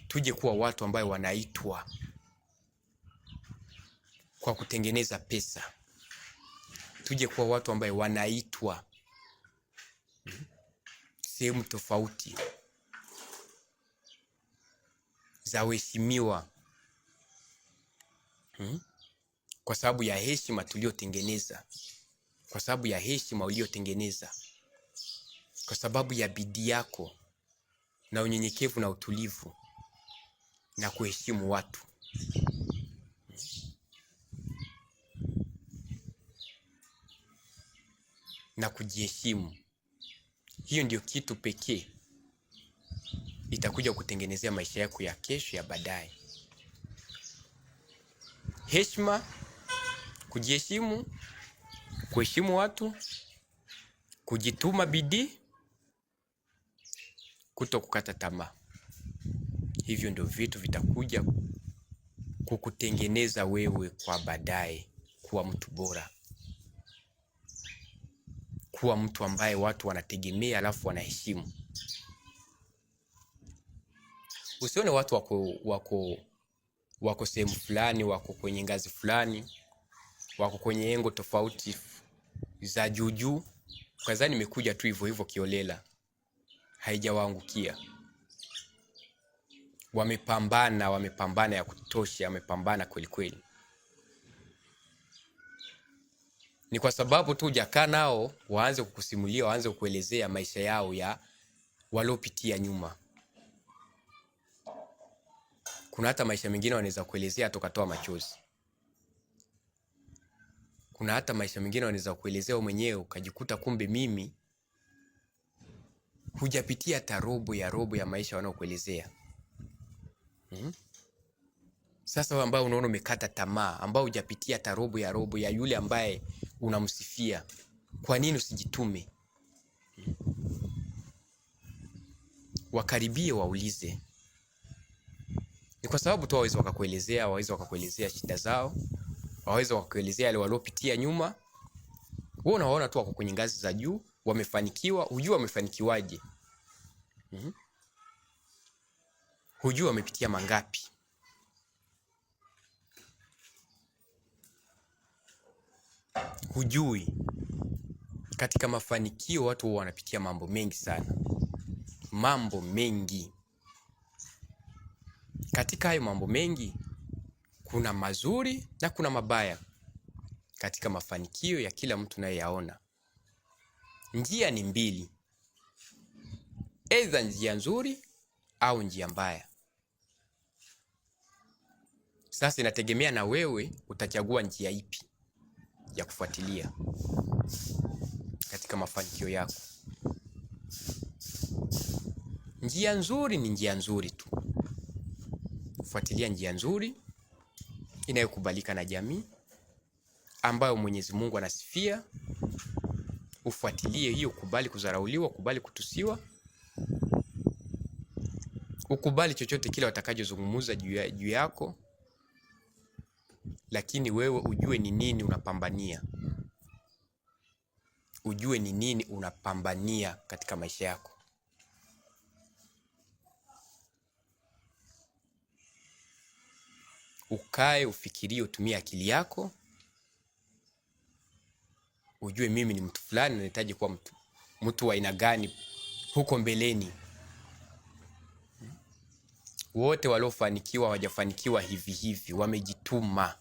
Tuje kuwa watu ambao wanaitwa kwa kutengeneza pesa. tuje kuwa watu ambaye wanaitwa sehemu tofauti za uheshimiwa, kwa sababu ya heshima tuliotengeneza, kwa sababu ya heshima uliotengeneza, kwa sababu ya bidii yako na unyenyekevu na utulivu na kuheshimu watu. Na kujiheshimu. Hiyo ndio kitu pekee itakuja kutengenezea maisha yako ya kesho ya baadaye. Heshima, kujiheshimu, kuheshimu watu, kujituma, bidii, kutokukata tamaa. Hivyo ndio vitu vitakuja kukutengeneza wewe kwa baadaye kuwa mtu bora, kuwa mtu ambaye watu wanategemea alafu wanaheshimu. Usione watu wako sehemu fulani, wako kwenye ngazi fulani, wako kwenye engo tofauti za juu, kwanza nimekuja tu hivyo hivyo kiolela. Haijawaangukia. Wamepambana ya kutosha, wamepambana kweli kweli. Ni kwa sababu tu hujakaa nao waanze kukusimulia, waanze kukuelezea maisha yao ya waliopitia nyuma. Kuna hata maisha mengine wanaweza kuelezea tukatoa machozi. Kuna hata maisha mengine wanaweza kuelezea mwenyewe ukajikuta kumbe mimi hujapitia hata robo ya maisha wanaokuelezea. Sasa wewe ambao unaona umekata tamaa, ambao hujapitia hata robo ya yule ambaye unamsifia, kwa nini usijitume? Wakaribie, waulize. Ni kwa sababu tu waweza wakakuelezea shida zao, waweza wakakuelezea yale waliopitia nyuma. Wewe unaona tu wako kwenye ngazi za juu, wamefanikiwa, hujua wamefanikiwaje. Hujua wamepitia mangapi. Hujui katika mafanikio watu wanapitia mambo mengi sana. Mambo mengi. Katika hayo mambo mengi kuna mazuri na kuna mabaya. Katika mafanikio ya kila mtu naye yaona. Njia ni mbili. Aidha njia nzuri au njia mbaya. Sasa inategemea na wewe utachagua njia ipi ya kufuatilia katika mafanikio yako. Njia nzuri ni njia nzuri tu. Fuatilia njia nzuri inayokubalika na jamii, ambayo Mwenyezi Mungu anasifia. Ufuatilie hiyo, ukubali kudharauliwa, ukubali kutusiwa, ukubali chochote kile watakachozungumza juu yako, lakini wewe ujue ni nini unapambania. Ujue ni nini unapambania katika maisha yako. Ukae, ufikirie, utumie akili yako. Ujue mimi ni mtu fulani, nahitaji kuwa mtu wa aina gani huko mbeleni. Wote waliofanikiwa hawajafanikiwa hivi, wamejituma.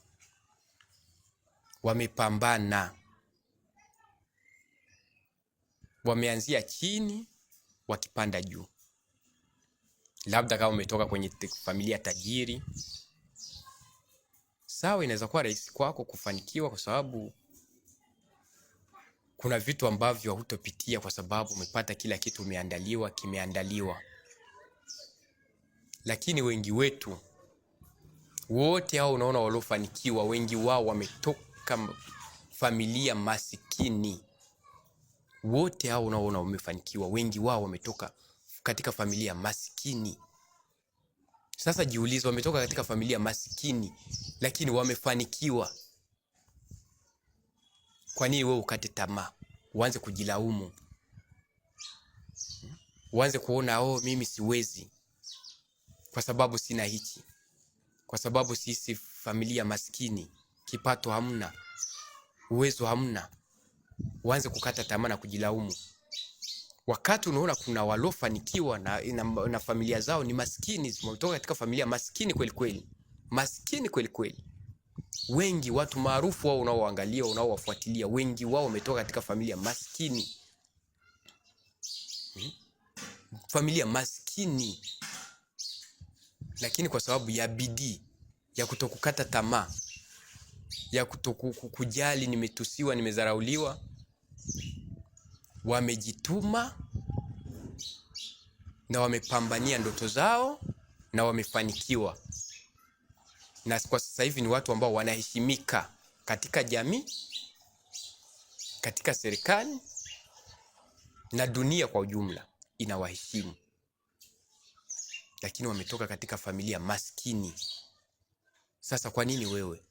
Wamepambana. Wameanzia chini wakipanda juu. Labda kama umetoka kwenye familia tajiri, sawa, inaweza kuwa rahisi kwako kufanikiwa kwa sababu kuna vitu ambavyo hutopitia kwa sababu umepata kila kitu, kimeandaliwa. Lakini wengi wetu, wote hao unaona waliofanikiwa, wengi wao wametoka familia masikini. Wote hao unaona wamefanikiwa, wengi wao wametoka katika familia masikini. Sasa jiulize, wametoka katika familia masikini lakini wamefanikiwa. Kwa nini wewe ukate tamaa? Uanze kujilaumu. Uanze kuona mimi siwezi kwa sababu sina hichi. Kwa sababu sisi familia maskini, kipato hamna, uwezo hamna. uanze kukata tamaa na kujilaumu. Wakati unaona kuna walofanikiwa na familia zao ni maskini, zimetoka katika familia maskini kweli kweli. Maskini kweli kweli. Wengi watu maarufu wao unaoangalia, unaowafuatilia, wengi wao wametoka katika familia maskini. Familia maskini. Lakini kwa sababu ya bidii, ya kutokukata tamaa, ya kutokujali nimetusiwa, nimezarauliwa, wamejituma na wamepambania ndoto zao na wamefanikiwa. Na kwa sasa hivi ni watu ambao wanaheshimika katika jamii, katika serikali na dunia kwa ujumla inawaheshimu. Lakini wametoka katika familia maskini. Sasa kwa nini wewe?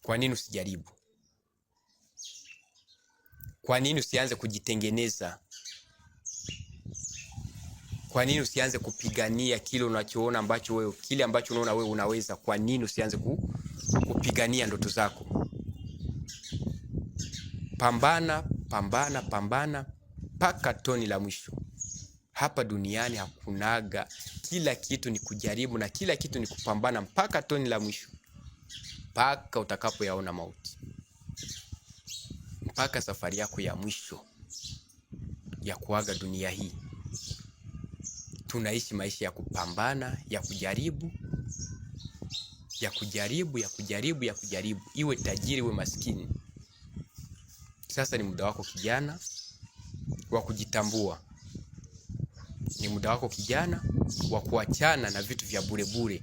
Kwa nini usijaribu? Kwa nini usianze kujitengeneza? Kwa nini usianze kupigania kile unachoona ambacho wewe, kile ambacho unaona wewe unaweza? Kwa nini usianze kupigania ndoto zako? Pambana, pambana, pambana mpaka toni la mwisho. Hapa duniani hakunaga, kila kitu ni kujaribu na kila kitu ni kupambana mpaka toni la mwisho. Mpaka utakapoyaona mauti. Mpaka safari yako ya mwisho ya kuaga dunia hii. Tunaishi maisha ya kupambana, ya kujaribu, ya kujaribu, ya kujaribu, ya kujaribu. Iwe tajiri, iwe maskini. Sasa ni muda wako kijana wa kujitambua. Ni muda wako kijana wa kuachana na vitu vya bure bure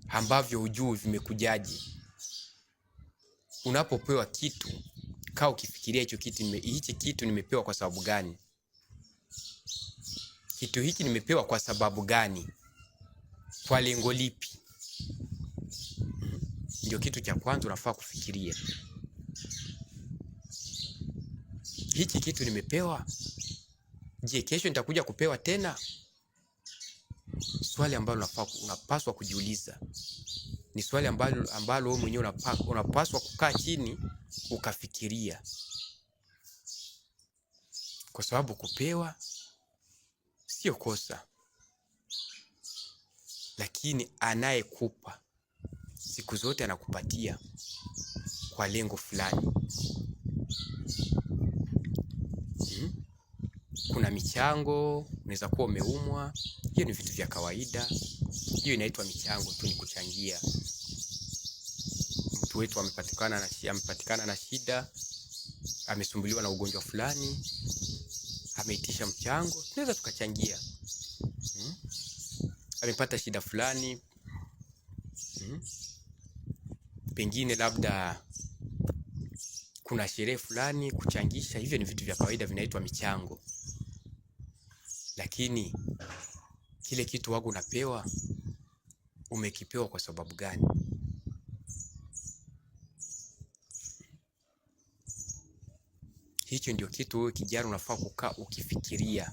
ambavyo hujui vimekujaje. Unapopewa kitu, kaa ukifikiria hichi kitu nimepewa kwa sababu gani? Kitu hiki nimepewa kwa sababu gani? Kwa lengo lipi? Ndio kitu cha kwanza unafaa kufikiria. Hichi kitu nimepewa, je, kesho nitakuja kupewa tena? Swali ambalo unapaswa kujiuliza. Ni swali ambalo wewe mwenyewe unapaswa kukaa chini ukafikiria. Kwa sababu kupewa sio kosa. Lakini anayekupa siku zote anakupatia kwa lengo fulani. Kuna michango, unaweza kuwa umeumwa, hiyo ni vitu vya kawaida. Hiyo inaitwa michango tu, ni kuchangia. Mtu wetu amepatikana na shida, amesumbuliwa na ugonjwa fulani, ameitisha mchango, tunaweza tukachangia. Amepata shida fulani, pengine labda kuna sherehe fulani, kuchangisha. Hivyo ni vitu vya kawaida, vinaitwa michango. Lakini kile kitu wako unapewa, umekipewa kwa sababu gani? Hicho ndio kitu wewe kijana unafaa kukaa ukifikiria.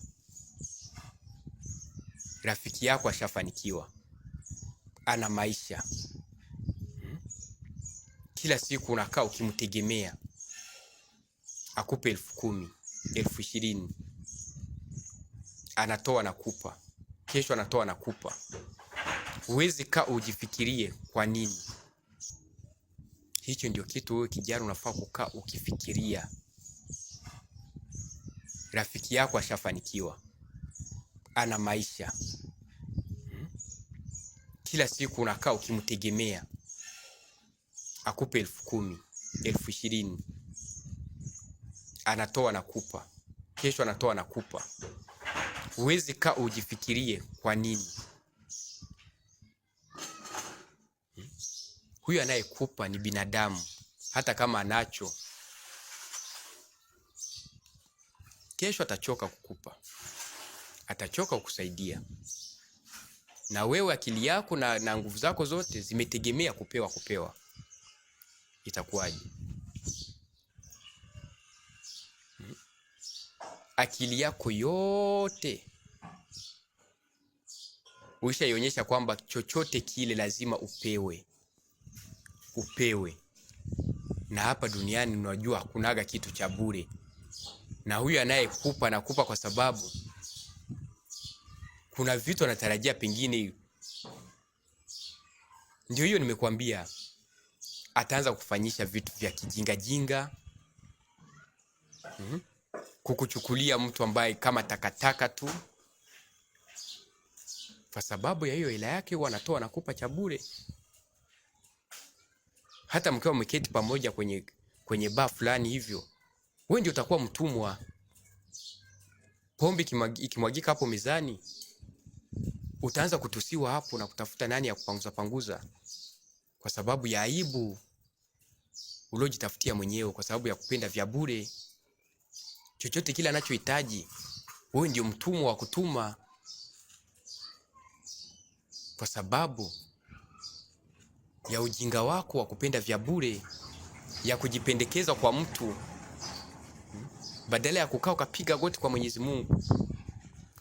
Rafiki yako ashafanikiwa, ana maisha. Kila siku unakaa ukimtegemea akupe 10,000, 20,000. Anatoa na kupa, kesho anatoa na kupa. Huwezi kaa ujifikirie kwa nini? Hicho ndio kitu wewe kijana unafaa kukaa ukifikiria. Rafiki yako ashafanikiwa, ana maisha. Kila siku unakaa ukimtegemea akupe 10,000, 20,000. Anatoa na kupa, kesho anatoa na kupa. Huwezi kaa ujifikirie kwa nini? Huyu anayekupa ni binadamu. Hata kama anacho, kesho atachoka kukupa, atachoka kukusaidia. Na wewe akili yako na nguvu zako zote zimetegemea kupewa. Itakuwaje? Akili yako yote uishaionyesha kwamba chochote kile lazima upewe. Na hapa duniani unajua hakunaga kitu cha bure. Na huyu anayekupa nakupa kwa sababu kuna vitu anatarajia pengine. Ndio hiyo nimekuambia, ataanza kufanyisha vitu vya kijinga jinga. Kukuchukulia mtu ambaye kama takataka tu. Kwa sababu ya hiyo hela yake huwa anatoa nakupa cha bure. Hata mkiwa mmeketi pamoja kwenye bar fulani hivyo, wewe ndio utakuwa mtumwa. Pombe ikimwagika hapo mezani, utaanza kutusiwa hapo na kutafuta nani ya kupanguza kwa sababu ya aibu uliojitafutia mwenyewe, kwa sababu ya kupenda vya bure. Chochote kile anachohitaji, wewe ndio mtumwa wa kutuma, kwa sababu ya ujinga wako wa kupenda vya bure, ya kujipendekeza kwa mtu. Badala ya kukaa ukapiga goti kwa Mwenyezi Mungu,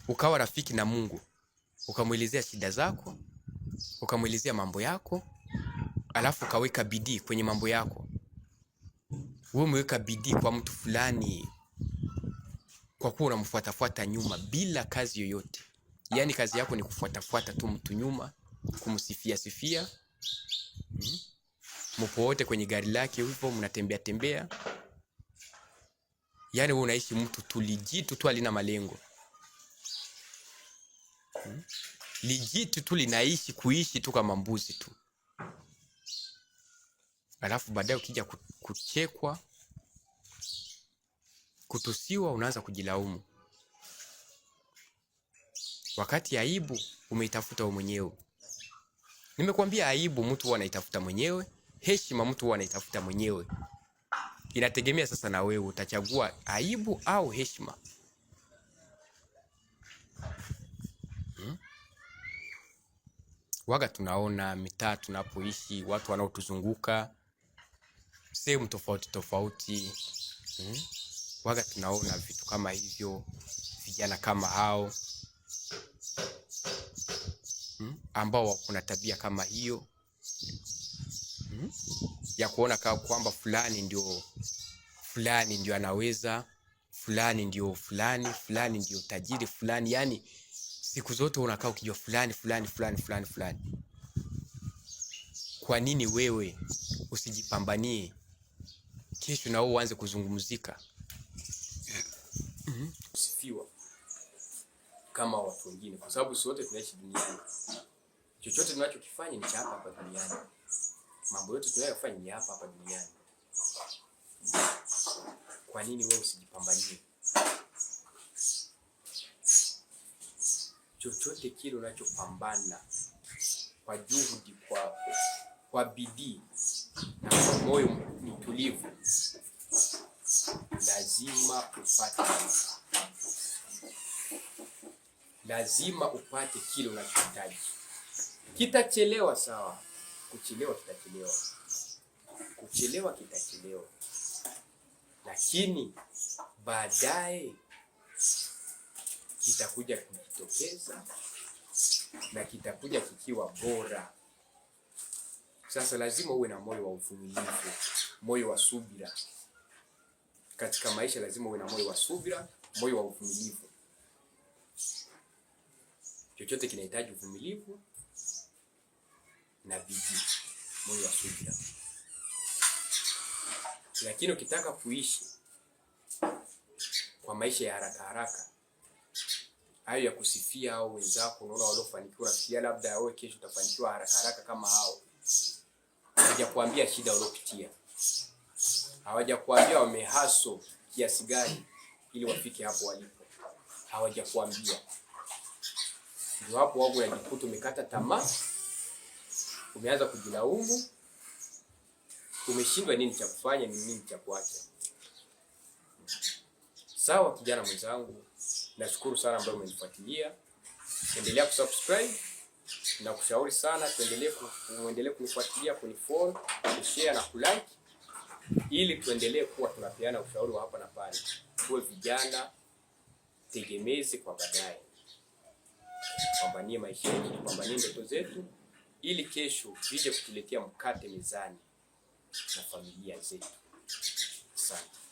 ukawa rafiki na Mungu, ukamuelezea shida zako, ukamuelezea mambo yako, alafu ukaweka bidii kwenye mambo yako. Wewe umeweka bidii kwa mtu fulani kwa kuwa unamfuatafuata nyuma bila kazi yoyote. Yaani kazi yako ni kufuatafuata tu mtu nyuma, kumsifia. Mpo wote kwenye gari lake hivyo mnatembea. Yaani wewe unaishi mtu tulijitu tu alina malengo. Lijitu tu linaishi kuishi tu kama mbuzi tu. Alafu baadaye ukija kuchekwa, kutusiwa, unaanza kujilaumu. Wakati aibu umeitafuta wewe mwenyewe. Nimekuambia aibu mtu huwa anaitafuta mwenyewe, heshima mtu huwa anaitafuta mwenyewe. Inategemea sasa na wewe utachagua aibu au heshima. Waga tunaona mitaa tunapoishi, watu wanaotuzunguka, sehemu tofauti. Waga tunaona vitu kama hivyo, vijana kama hao ambao kuna tabia kama hiyo ya kuona kwamba fulani ndio anaweza, fulani ndio tajiri fulani. Yani siku zote unakaa ukijua fulani. Kwa nini wewe usijipambanie kesho na wewe uanze kuzungumzika, usifiwa kama watu wengine? Kwa sababu sote tunaishi duniani. Chochote tunachokifanya ni cha hapa duniani. Mambo yote tunayofanya ni hapa duniani. Kwa nini wewe usijipambanie? Chochote kile unachopambana kwa juhudi, kwa bidii na kwa moyo mtulivu, lazima upate kile unachohitaji. Kitachelewa sawa, kuchelewa kitachelewa, lakini baadaye kitakuja kujitokeza na kitakuja kikiwa bora. Sasa lazima uwe na moyo wa uvumilivu, moyo wa subira. Katika maisha lazima uwe na moyo wa subira, moyo wa uvumilivu. Chochote kinahitaji uvumilivu na bidii, moyo wa subira. Lakini ukitaka kuishi kwa maisha ya haraka, hayo ya kusifia au wenzako unaona waliofanikiwa, pia labda wewe kesho utafanikiwa haraka kama hao. Hawajakuambia shida waliopitia, hawajakuambia wamehaso kiasi gani ili wafike hapo walipo, hawajakuambia. Ndio hapo wao unajikuta umekata tamaa, umeanza kujilaumu, umeshindwa nini cha kufanya, nini cha kuacha. Sawa kijana mwenzangu, nashukuru sana ambaye umenifuatilia. Endelea kusubscribe na kushauri sana tuendelee kunifuatilia, kunifollow, kushare na kulike, ili tuendelee kuwa tunapeana ushauri wa hapa na pale. Tuwe vijana tegemezi kwa baadaye. Pambanie maisha yetu, pambanie ndoto zetu, ili kesho vije kutuletea mkate mezani. na familia zetu. Asante.